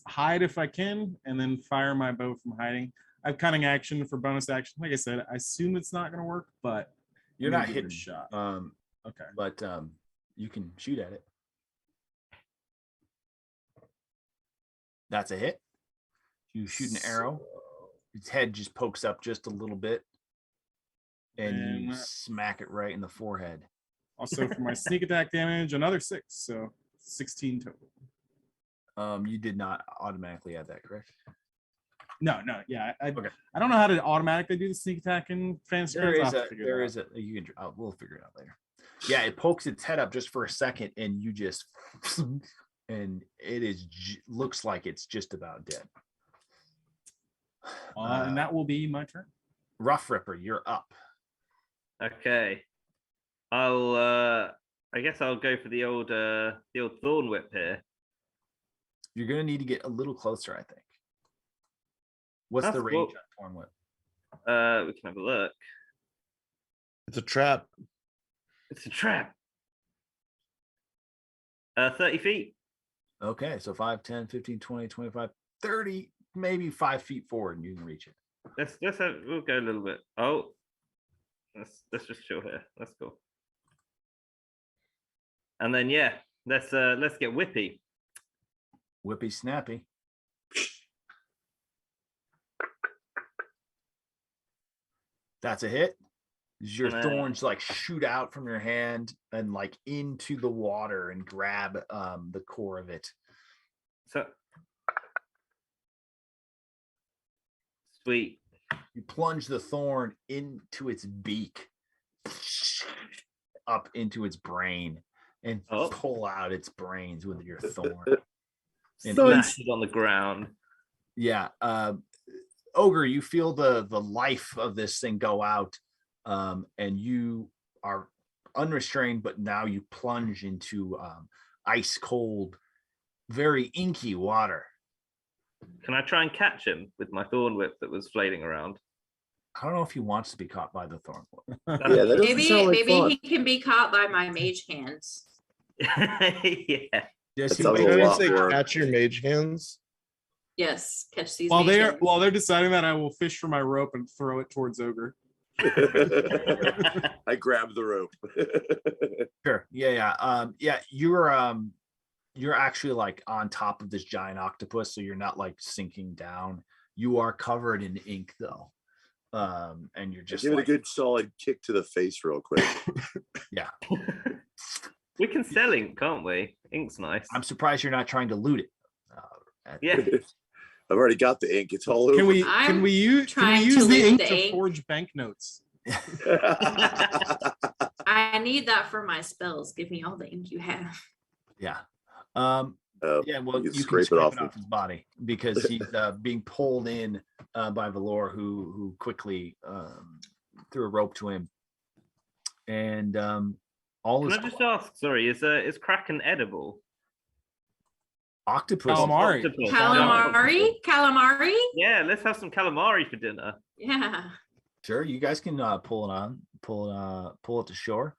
hide if I can, and then fire my bow from hiding. I have cunning action for bonus action. Like I said, I assume it's not gonna work, but You're I'm not gonna give it a hidden. shot. Okay. But You can shoot at it. That's a hit. You shoot an arrow. Its head just pokes up just a little bit, and you And- smack it right in the forehead. Also for my sneak attack damage, another 6, so 16 total. You did not automatically add that, correct? No, yeah, Okay. I don't know how to automatically do the sneak attack in fantasy. There Cards. is I'll a have to figure there that is a you can we'll figure it out later. Yeah, it pokes its head up just for a second, and you just and it is looks like it's just about dead. and that will be my turn. Rough Ripper, you're up. Okay. I guess I'll go for the old Thorn Whip here. You're gonna need to get a little closer, I think. What's the That's range cool. on Thorn Whip? We can have a look. It's a trap. It's a trap. 30 feet. Okay, so 5, 10, 15, 20, 25, 30, maybe 5 feet forward, and you can reach it. We'll go a little bit. Oh, let's just chill here. That's cool. And then yeah, let's get whippy. Whippy snappy. That's a hit. Your And then- thorns like shoot out from your hand and like into the water and grab the core of it. So sweet. You plunge the thorn into its beak, up into its brain, and Oh. pull out its brains with your thorn. And Smash it on the ground. yeah, Ogre, you feel the life of this thing go out, and you are unrestrained, but now you plunge into ice cold, very inky water. Can I try and catch him with my Thorn Whip that was flailing around? I don't know if he wants to be caught by the thorn. Yeah, that doesn't Maybe sound like maybe fun. he can be caught by my mage hands. Yeah. Yes, That he sounds may a Did be I lot say more- catch your mage hands? Yes, catch these. While mage they're hands. while they're deciding that, I will fish for my rope and throw it towards Ogre. I grabbed the rope. Sure. Yeah. You're actually like on top of this giant octopus, so you're not like sinking down. You are covered in ink though. And you're just Give it like, a good solid kick to the face real quick. yeah. We can sell ink, can't we? Ink's nice. I'm surprised you're not trying to loot it. Yeah. I've already got the ink. It's all over. Can we I'm use trying to the loot ink the to ink. forge banknotes? I need that for my spells. Give me all the ink you have. Yeah. Oh, Yeah, well, you you can can scrape it off off his body because he's being pulled in by Valor, who quickly threw a rope to him, and all Can his I just ask? Sorry, is Kraken edible? octopus. Calamari. Octopus. Calamari? Yeah, let's have some calamari for dinner. Yeah. Sure, you guys can pull it to shore.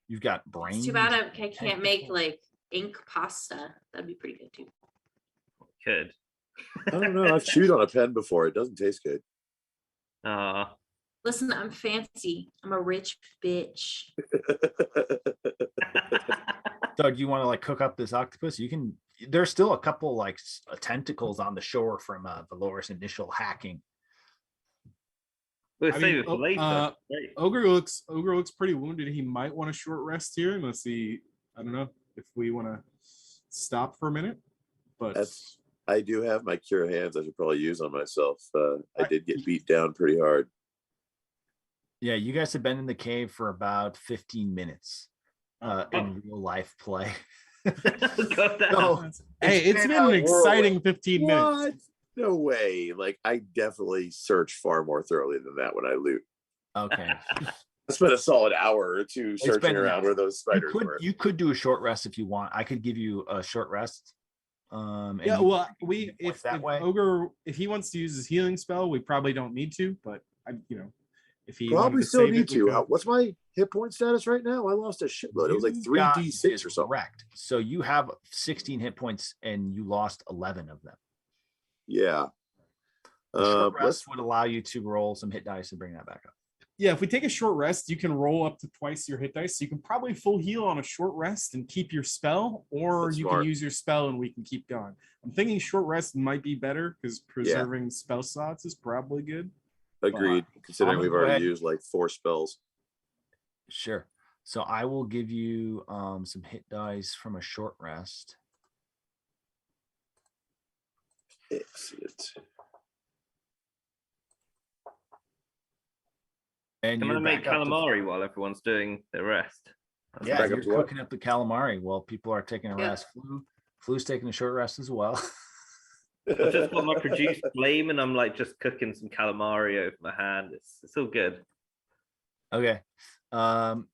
You've got brains. It's too bad I can't make like ink pasta. That'd be pretty good too. Could. I don't know. I've chewed on a pen before. It doesn't taste good. Listen, I'm fancy. I'm a rich bitch. So do you want to like cook up this octopus? You can. There's still a couple like tentacles on the shore from Valor's initial hacking. We'll I save mean, it for later. Great. Ogre looks pretty wounded. He might want a short rest here unless I don't know if we want to stop for a minute. But I do have my cure hands. I should probably use on myself. I Right. did get beat down pretty hard. Yeah, you guys have been in the cave for about 15 minutes in real life play. Got that. So, hey, it's been an exciting 15 minutes. What? No way. Like, I definitely search far more thoroughly than that when I loot. okay. I spent a solid hour or two searching been an around hour. where those spiders were. You could do a short rest if you want. I could give you a short rest. And Yeah, you well, can we work if that way. Ogre, if he wants to use his healing spell, we probably don't need to. But if he Probably wanted still save need it, we to. could. What's my hit point status right now? I lost a shitload. It was like You 3d6 got or something. Correct. So you have 16 hit points and you lost 11 of them. Yeah. A short Let's rest would allow you to roll some hit dice and bring that back up. Yeah, if we take a short rest, you can roll up to twice your hit dice. So you can probably full heal on a short rest and keep your spell, or That's you smart. can use your spell and we can keep going. I'm thinking short rest might be better because preserving spell slots is probably good. Agreed. Considering I'm we've gonna go already ahead- used like 4 spells. Sure. So I will give you some hit dice from a short rest. Excellent. And Can you're I make back up to- calamari while everyone's doing their rest? Yeah, back you're up to what? cooking up the calamari while people are taking a Yeah. rest. Flu's taking a short rest as well. I've just got my produce flame and I'm like just cooking some calamari over my hand. It's all good. Okay.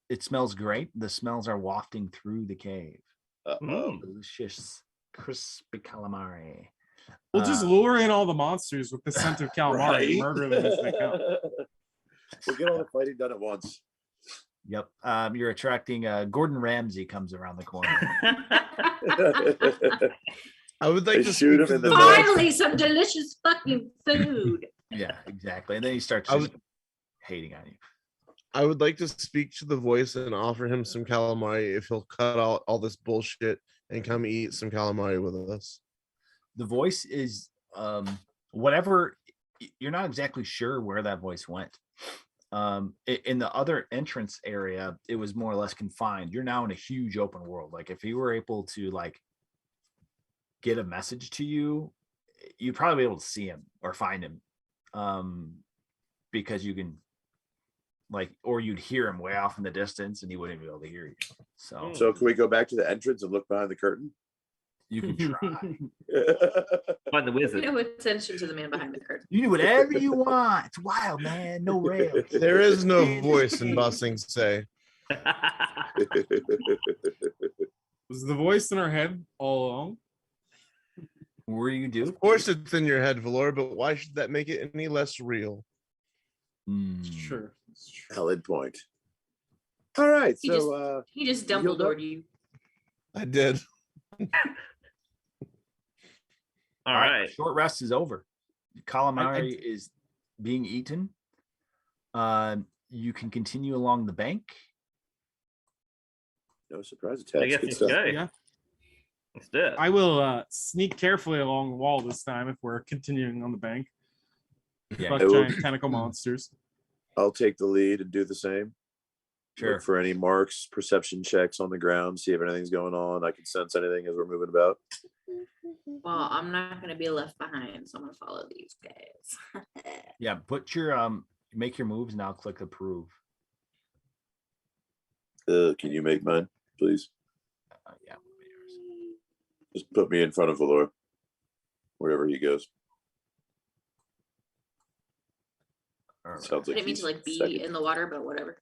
It smells great. The smells are wafting through the cave. Mm. Delicious, crispy calamari. We'll just lure in all the monsters with the scent of calamari and murder them as they come. We'll get all the fighting done at once. Yep. You're attracting Gordon Ramsay comes around the corner. I would like They to shoot speak him to in the the voice. neck. Finally, some delicious fucking food. Yeah, exactly. And then he starts I was- just hating on you. I would like to speak to the voice and offer him some calamari if he'll cut out all this bullshit and come eat some calamari with us. The voice is whatever. You're not exactly sure where that voice went. In the other entrance area, it was more or less confined. You're now in a huge open world. Like if you were able to like get a message to you, you'd probably be able to see him or find him, because you can like, or you'd hear him way off in the distance and he wouldn't be able to hear you. So So can we go back to the entrance and look behind the curtain? you can try. Find the You wizard. know, attention to the man behind the curtain. You do whatever you want. It's wild, man. No rails. There is no voice in Bussing Say. Was the voice in our head all along? What do you do? Of course, it's in your head, Valor, but why should that make it any less real? Sure. It's true. Valid point. All right. He So He just You healed up? Dumbledored you. I did. All right. Short rest is over. Calamari is being eaten. You can continue along the bank. no surprise I attacks. guess Good let's stuff. go. Yeah. Let's do it. I will sneak carefully along the wall this time if we're continuing on the bank. Yeah, Fuck I will- giant tentacle monsters. I'll take the lead and do the same. sure. Look for any marks, perception checks on the ground, see if anything's going on. I can sense anything as we're moving about. Well, I'm not gonna be left behind, so I'm gonna follow these guys. Yeah, put your make your moves now. Click approve. Can you make mine, please? Yeah. Just put me in front of Valor, wherever he goes. All right. Sounds I like didn't mean he's to like be second. in the water, but whatever.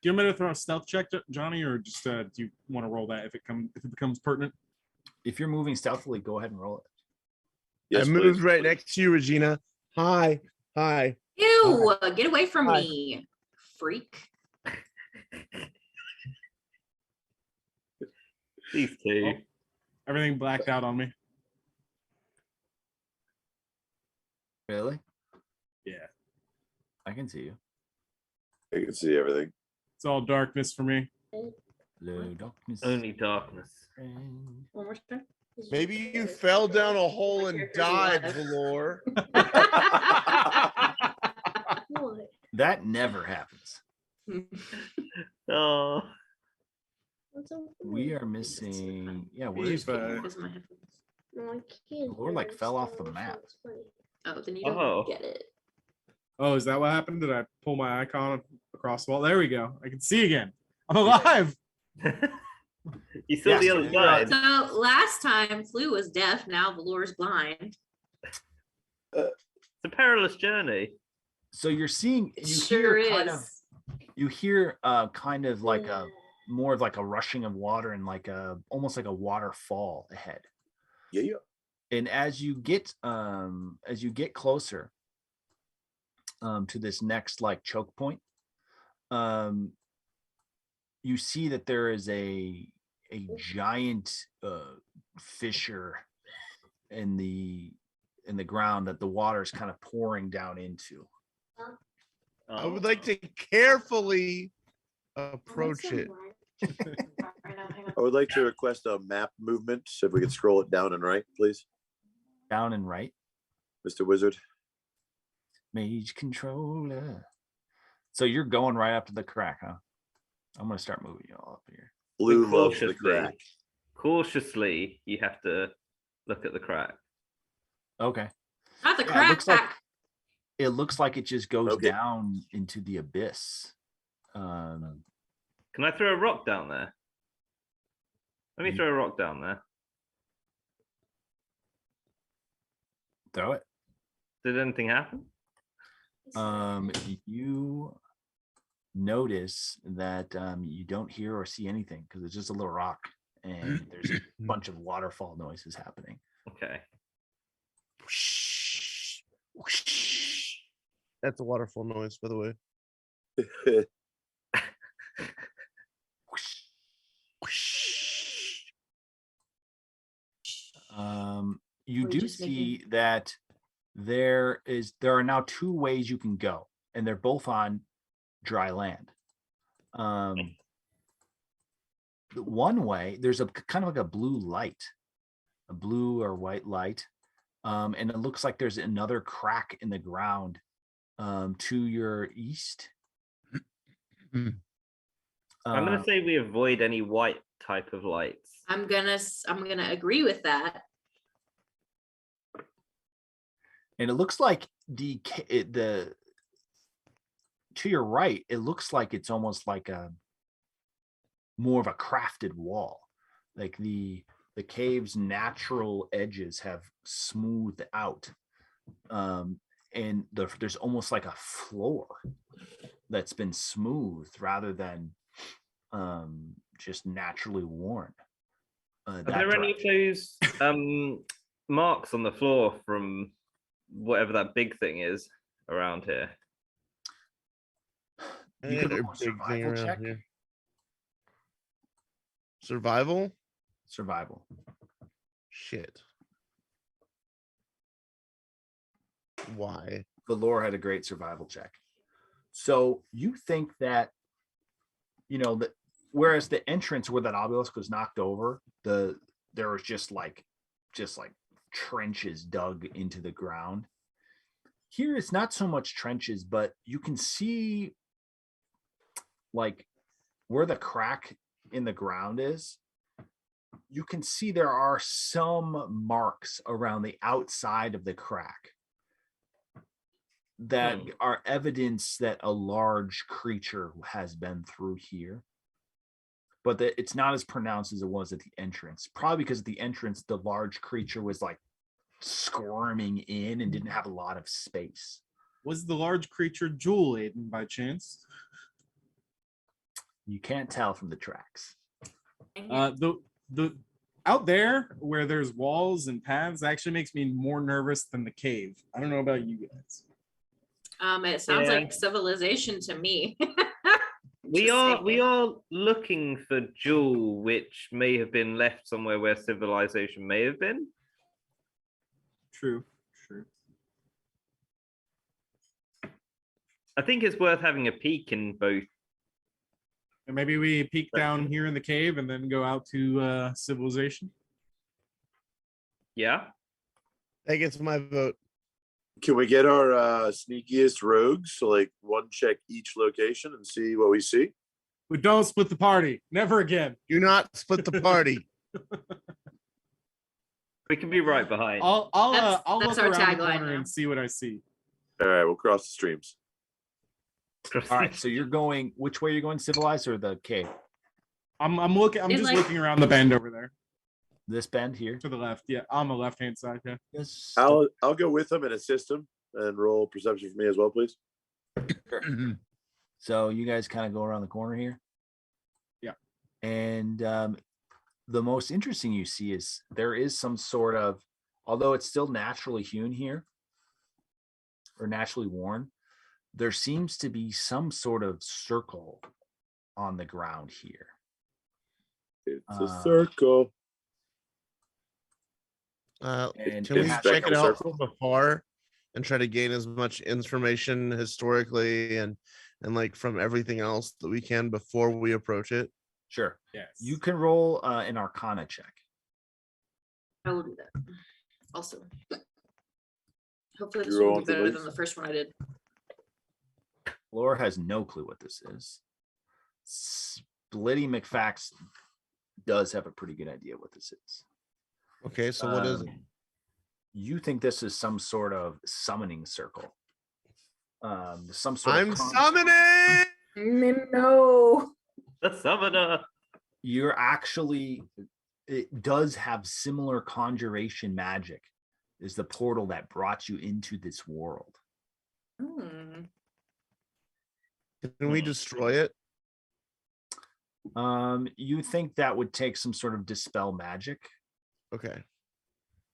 Do you want me to throw a stealth check, Johnny, or just do you want to roll that if it becomes pertinent? If you're moving stealthily, go ahead and roll it. Yes, I moved please. right next to you, Regina. Hi. Hi. Ew! Get away from Hi. me, freak. These two. Everything blacked out on me. Really? Yeah. I can see you. I can see everything. It's all darkness for me. Hello, darkness. Only darkness. friend. One more time. Maybe you fell down a hole and died, Valor. That never happens. Oh. We are missing. Yeah, Eve, where's Where's my headphones? No, I can't. Lord, like, fell off the map. Oh, then you don't Oh. get it. Oh, is that what happened? Did I pull my icon across the wall? There we go. I can see again. I'm alive. You saw Yes, the other you're side. So last time Flu was deaf, now Valor's blind. It's a perilous journey. So you're seeing. It You sure hear is. kind of. You hear kind of like a more of like a rushing of water and like a almost like a waterfall ahead. Yeah, yeah. And as you get closer to this next like choke point, you see that there is a giant fissure in the ground that the water is kind of pouring down into. I would Oh. like to carefully approach it. I would like to request a map movement. So if we could scroll it down and right, please, Down and right. Mr. Wizard. Mage controller. So you're going right up to the crack, huh? I'm gonna start moving you all up here. Blue But loves the crack. Cautiously, you have to look at the crack. Okay. Not the Yeah, it crack. looks like- It looks like it just goes Okay. down into the abyss. Can I throw a rock down there? Let me You- throw a rock down there. Throw it. Did anything happen? You notice that you don't hear or see anything because it's just a little rock and there's a bunch of waterfall noises happening. Okay. That's a waterfall noise, by the way. Or You you do just making- see that there are now two ways you can go, and they're both on dry land. The one way, there's a kind of like a blue light, a blue or white light, and it looks like there's another crack in the ground to your east. I'm gonna say we avoid any white type of lights. I'm gonna agree with that. And it looks like the to your right, it looks like it's almost like a more of a crafted wall. Like the cave's natural edges have smoothed out. And there's almost like a floor that's been smoothed rather than just naturally worn. Are there any of those marks on the floor from whatever that big thing is around here? You Hey, can roll a big thing survival around check. here. Survival? Survival. Shit. Why? Valor had a great survival check. So you think that, that whereas the entrance where that obelisk was knocked over, there was just like trenches dug into the ground. Here it's not so much trenches, but you can see like where the crack in the ground is. You can see there are some marks around the outside of the crack that are evidence that a large creature has been through here, but it's not as pronounced as it was at the entrance. Probably because at the entrance, the large creature was like squirming in and didn't have a lot of space. Was the large creature Jewel Aiden by chance? You can't tell from the tracks. The out there where there's walls and paths actually makes me more nervous than the cave. I don't know about you guys. It sounds Yeah. like civilization to me. We Just saying. are looking for Jewel, which may have been left somewhere where civilization may have been. True. I think it's worth having a peek in both. And maybe we peek down here in the cave and then go out to civilization. Yeah. That gets my vote. Can we get our sneakiest rogues to like one check each location and see what we see? But don't split the party. Never again. Do not split the party. We can be right behind. I'll That's look our around the tagline corner now. and see what I see. All right, we'll cross the streams. All right, so you're going, which way are you going, civilized or the cave? I'm looking. I'm It's just like- looking around the bend over there This bend here? to the left. Yeah, on the left hand side. Yeah. Yes. I'll go with him and assist him and roll perception for me as well, please. So you guys kind of go around the corner here. Yeah. And the most interesting you see is there is some sort of, although it's still naturally hewn here or naturally worn, there seems to be some sort of circle on the ground here. It's a circle. And Can we it has check like it a out circle. from afar and try to gain as much information historically and like from everything else that we can before we approach it. Sure. Yes. You can roll an Arcana check. I will do that. Also. Hopefully this You will roll be on for better these? than the first one I did. Laura has no clue what this is. Splitty McFax does have a pretty good idea what this is. Okay, so what is it? You think this is some sort of summoning circle? Some sort I'm of summoning. No. The summoner. You're actually, it does have similar conjuration magic. Is the portal that brought you into this world. Hmm. Can we destroy it? You think that would take some sort of dispel magic? Okay.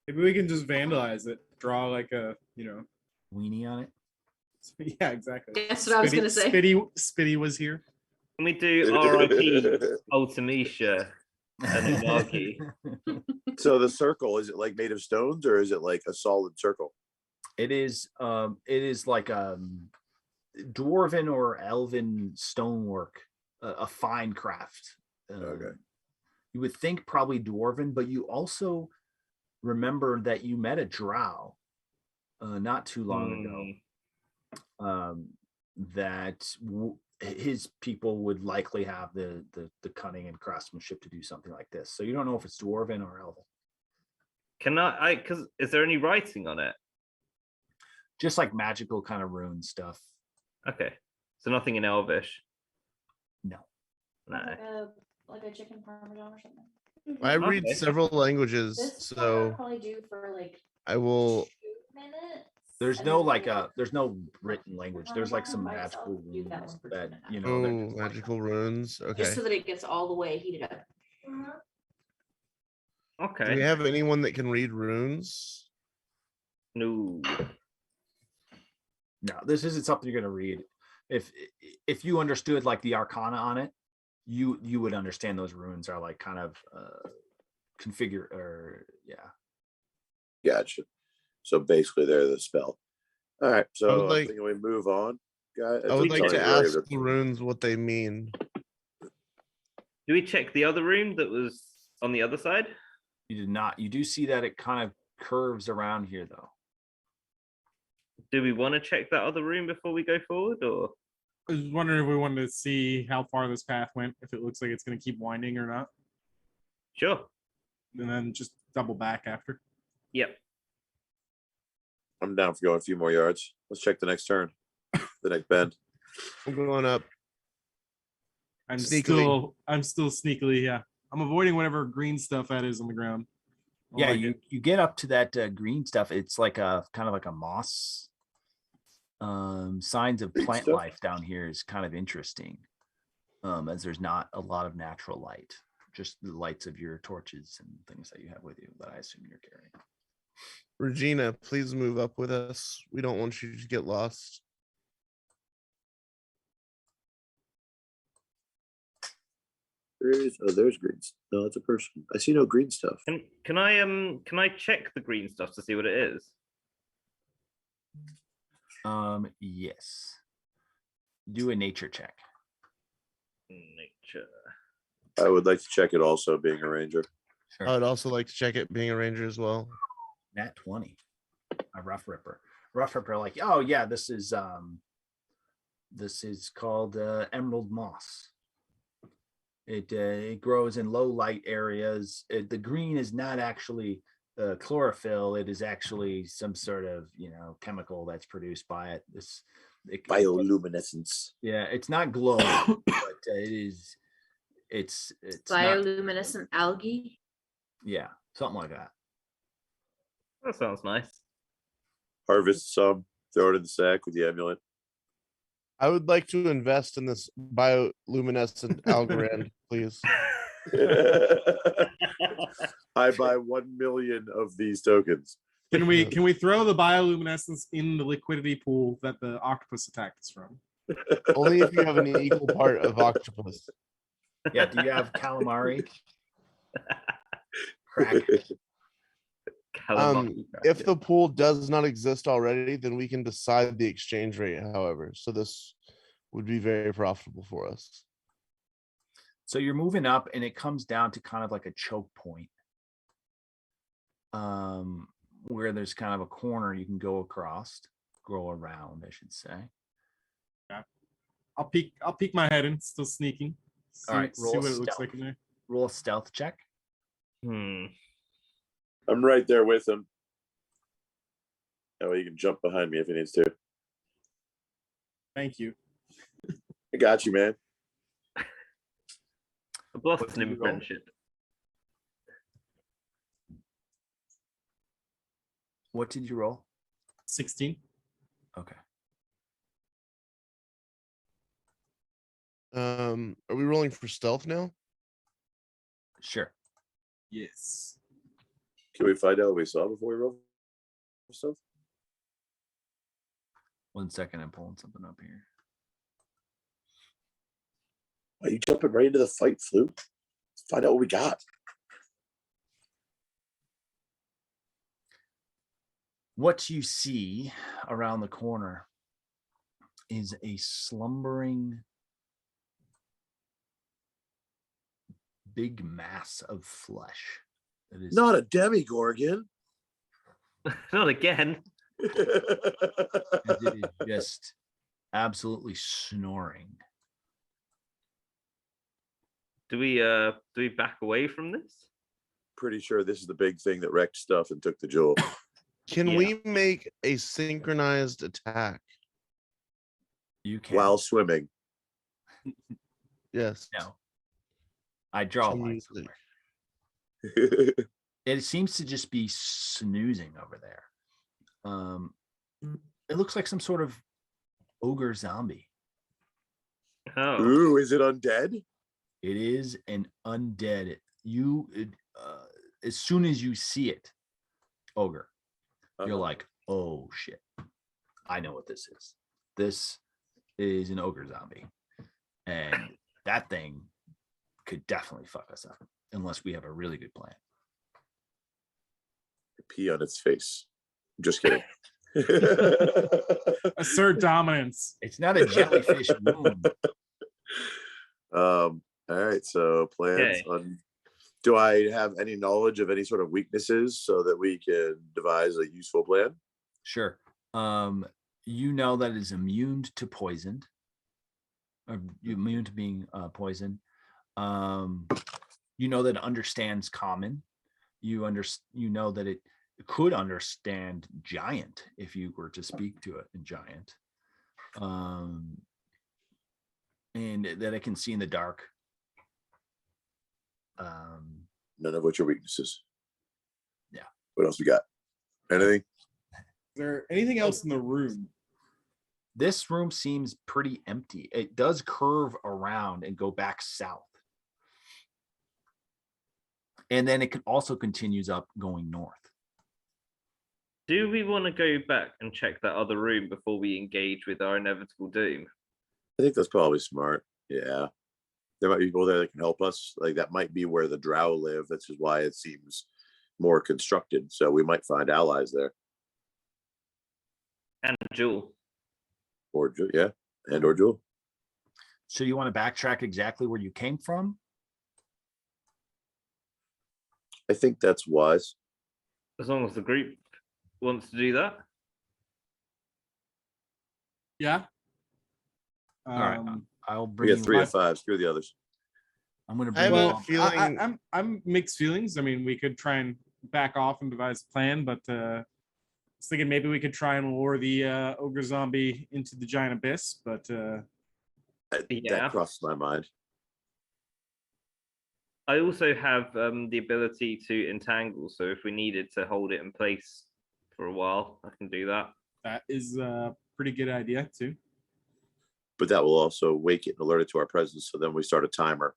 Maybe we can just vandalize it. Draw like a, Weenie on it? yeah, exactly. That's what I was gonna say. Spitty was here. Can we do R.I.P. Ultimecia and Unagi? So the circle, is it like made of stones or is it like a solid circle? It is like dwarven or elven stonework, a fine craft. Okay. You would think probably dwarven, but you also remember that you met a drow not too long ago. His people would likely have the cunning and craftsmanship to do something like this. So you don't know if it's dwarven or elven. Can I because is there any writing on it? Just like magical kind of rune stuff. Okay. So nothing in Elvish. No. No. Like a chicken parmesan or something. I read Okay. several languages, so probably do for like I will. 2 minutes. There's and no then like we'll- there's no written language. There's like some by itself, magical do that runes one for that 2.5. Oh, they're just like- magical runes. Okay. Just so that it gets all the way heated up. Do Okay. we have anyone that can read runes? No. No, this isn't something you're gonna read. If you understood like the arcana on it, you would understand those runes are like kind of configure or yeah. Gotcha. So basically they're the spell. All right. I would So I'm like- thinking we move on. Guys, I would like Tony's to already ask ripped the me. runes what they mean. Do we check the other room that was on the other side? You did not. You do see that it kind of curves around here though. Do we want to check that other room before we go forward, or I was wondering if we wanted to see how far this path went, if it looks like it's going to keep winding or not, sure? and then just double back after. Yep. I'm down for going a few more yards. Let's check the next turn. The next bend. I'm going up. I'm Sneakily. still sneakily, yeah. I'm avoiding whatever green stuff that is on the ground. I Yeah, like you it. you get up to that green stuff. It's like a kind of like a moss. Signs of Green plant stuff? life down here is kind of interesting. As there's not a lot of natural light, just the lights of your torches and things that you have with you that I assume you're carrying. Regina, please move up with us. We don't want you to get lost. There's green. No, it's a person. I see no green stuff. Can I check the green stuff to see what it is? Yes. Do a nature check. Nature. I would like to check it also, being a ranger. I would also like to check it being a ranger as well. Nat 20. A rough ripper. Rough ripper, like, oh yeah, this is called emerald moss. It grows in low light areas. The green is not actually chlorophyll. It is actually some sort of chemical that's produced by it. Bioluminescence. Yeah, it's not glowing, but it is. It's not, Bioluminescent algae. yeah, something like that. That sounds nice. Harvest some, throw it in the sack with the amulet. I would like to invest in this bioluminescent Algorand, please. I buy 1 million of these tokens. Can we throw the bioluminescence in the liquidity pool that the octopus attacked us from? Only if you have an equal part of octopus. Yeah, do you have calamari? Crack. However, If the pool does not exist already, then we can decide the exchange rate, however. So this would be very profitable for us. So you're moving up and it comes down to kind of like a choke point. Where there's kind of a corner you can go across, go around, I should say. I'll peek my head in, still sneaking. See, All right, see roll what a it looks stealth. like in there. Roll a stealth check. I'm right there with him. That way you can jump behind me if he needs to. Thank you. I got you, man. a What blossom did you in roll? friendship. What did you roll? 16. Okay. Are we rolling for stealth now? Sure. Yes. Can we find out what we saw before we roll for stuff? 1 second, I'm pulling something up here. Are you jumping right into the fight, Fluke? Let's find out what we got. What you see around the corner is a slumbering big mass of flesh. That is Not a demigorgon. Not again. as it is just absolutely snoring. Do we back away from this? Pretty sure this is the big thing that wrecked stuff and took the jewel. Can Yeah. we make a synchronized attack? You can While swimming. Yes. no. I draw a Can line you- somewhere. It seems to just be snoozing over there. It looks like some sort of ogre zombie. Oh, Ooh, is it undead? It is an undead. As soon as you see it, ogre, you're Uh-huh. like, oh shit, I know what this is. This is an ogre zombie, and that thing could definitely fuck us up unless we have a really good plan. Pee on its face. I'm just kidding. Assert dominance. It's not a jellyfish wound. All right, so plans Okay. on. Do I have any knowledge of any sort of weaknesses so that we can devise a useful plan? Sure. You know that it is immune to poison. Or immune to being poisoned. You know that it understands common. You know that it could understand giant if you were to speak to it in giant. And that it can see in the dark. None of which are weaknesses. Yeah. What else we got? Anything? Is there anything else in the room? This room seems pretty empty. It does curve around and go back south. And then it also continues up going north. do we want to go back and check that other room before we engage with our inevitable doom? I think that's probably smart. Yeah. There might be people there that can help us. Like that might be where the drow live. That's just why it seems more constructed. So we might find allies there. And Jewel. Or yeah. And or Jewel. So you want to backtrack exactly where you came from? I think that's wise. As long as the group wants to do that. Yeah. All right. I'll bring We got you 3 up. of 5. Screw the others. I'm going to I bring have you a up. feeling. I'm mixed feelings. I mean, we could try and back off and devise a plan, but I was thinking maybe we could try and lure the ogre zombie into the giant abyss. But Yeah. That crosses my mind. I also have the ability to entangle, so if we needed to hold it in place for a while, I can do that. that is a pretty good idea too. But that will also wake it and alert it to our presence. So then we start a timer.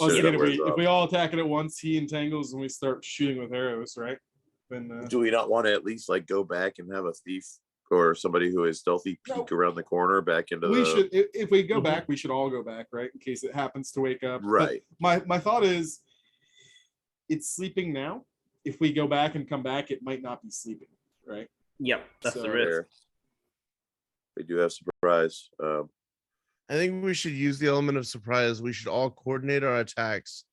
I was So thinking that if wears we off. all attack it at once, he entangles and we start shooting with arrows, right? Then Do we not want to at least like go back and have a thief or somebody who is stealthy peek No. around the corner back into we the should if we go Mhm. back, we should all go back, right? In case it happens to wake up. But right? my thought is it's sleeping now. if we go back and come back, it might not be sleeping, right? Yep, that's So- the risk. There. We do have surprise. I think we should use the element of surprise. We should all coordinate our attacks.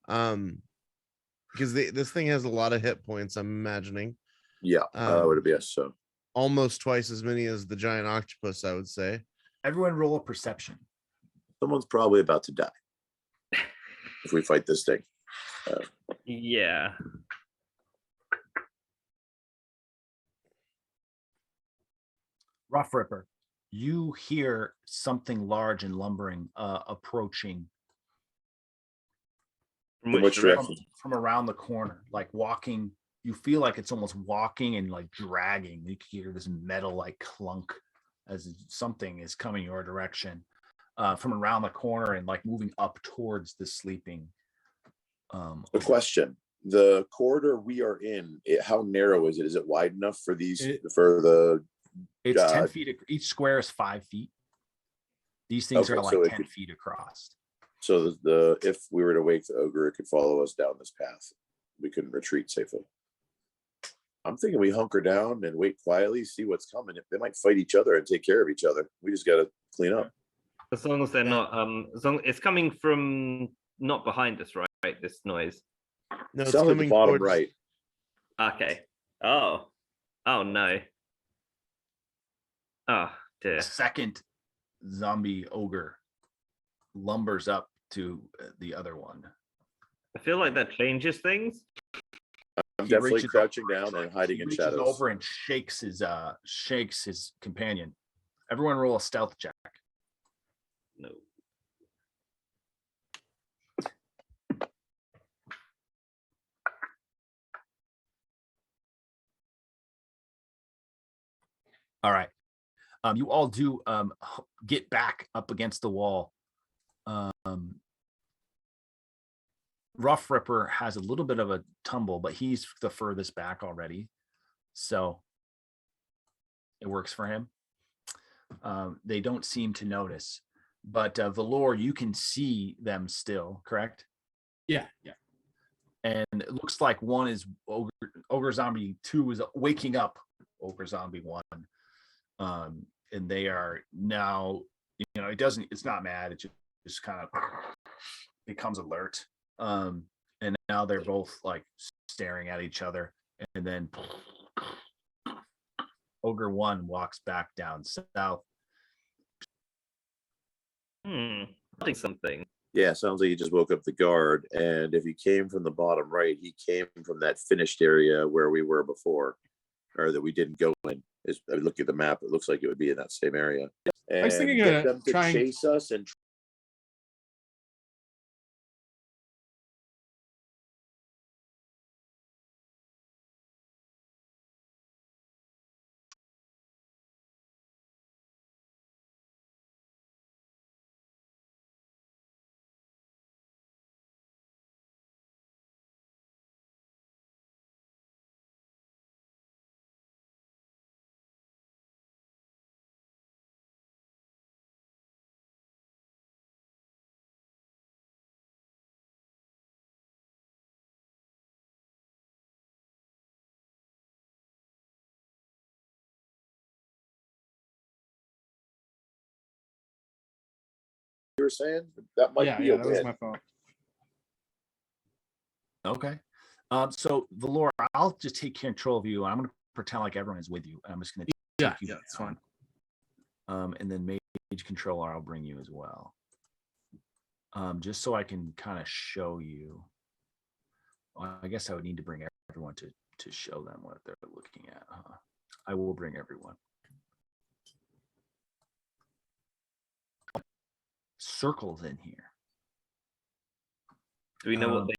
Because this thing has a lot of hit points, I'm imagining. Yeah, I would guess so. Almost twice as many as the giant octopus, I would say. Everyone roll a perception. Someone's probably about to die if we fight this thing. Yeah. Rough Ripper, you hear something large and lumbering approaching From which direction? from around the corner, like walking. You feel like it's almost walking and like dragging. You can hear this metal like clunk as something is coming your direction from around the corner and like moving up towards the sleeping. The question: the corridor we are in, how narrow is it? Is it wide enough for for the? It's 10 feet. Each square is 5 feet. These things Okay, are like so it 10 could- feet across. So the if we were to wake the ogre, it could follow us down this path. We couldn't retreat safely. I'm thinking we hunker down and wait quietly, see what's coming. If they might fight each other and take care of each other, we just got to clean up. As long as they're not, as long it's coming from not behind us, right? This noise. No, it's Sounds like the coming bottom towards, right. Okay. Oh no. Oh dear. Second zombie ogre lumbers up to the other one. I feel like that changes things. I'm He definitely reaches crouching over- down and hiding he in reaches shadows. over and shakes his companion. Everyone roll a stealth check. No. All right. You all do get back up against the wall. Rough Ripper has a little bit of a tumble, but he's the furthest back already. So it works for him. They don't seem to notice. But Valor, you can see them still, correct? Yeah. And it looks like one is Ogre Zombie 2 is waking up Ogre Zombie 1. And they are now, it's not mad, it just kind of becomes alert. And now they're both like staring at each other. And then Ogre 1 walks back down south. I think something. Yeah, sounds like he just woke up the guard. And if he came from the bottom right, he came from that finished area where we were before, or that we didn't go in. I look at the map; it looks like it would be in that same area. And I was thinking get them to trying- chase us and you were saying that might be a that was win. my thought. Okay. So Valor, I'll just take control of you. I'm going to pretend like everyone is with you. And I'm just going to Yeah, take you that's fine. and then Mage Controller, I'll bring you as well. Just so I can kind of show you. Well, I guess I would need to bring everyone to show them what they're looking at. I will bring everyone. Circles in here. Do we know what they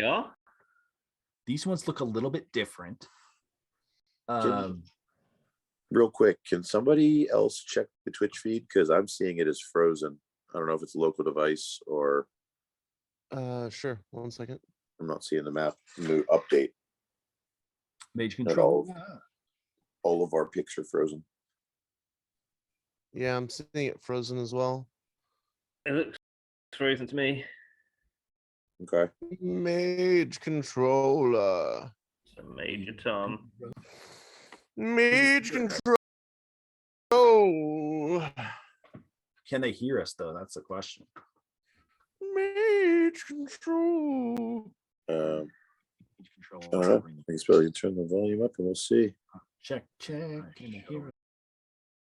are. These ones look a little bit different. Real quick, can somebody else check the Twitch feed? Because I'm seeing it as frozen. I don't know if it's a local device or Sure. 1 second. I'm not seeing the map new update. Mage At control. all of our pics are frozen. Yeah, I'm seeing it frozen as well. It looks frozen to me. Okay. Mage controller. It's a Major Tom. Mage control. Can they hear us though? That's the question. Mage control. Mage I don't know. I think it's probably turn the volume up and we'll see. Check. Can they hear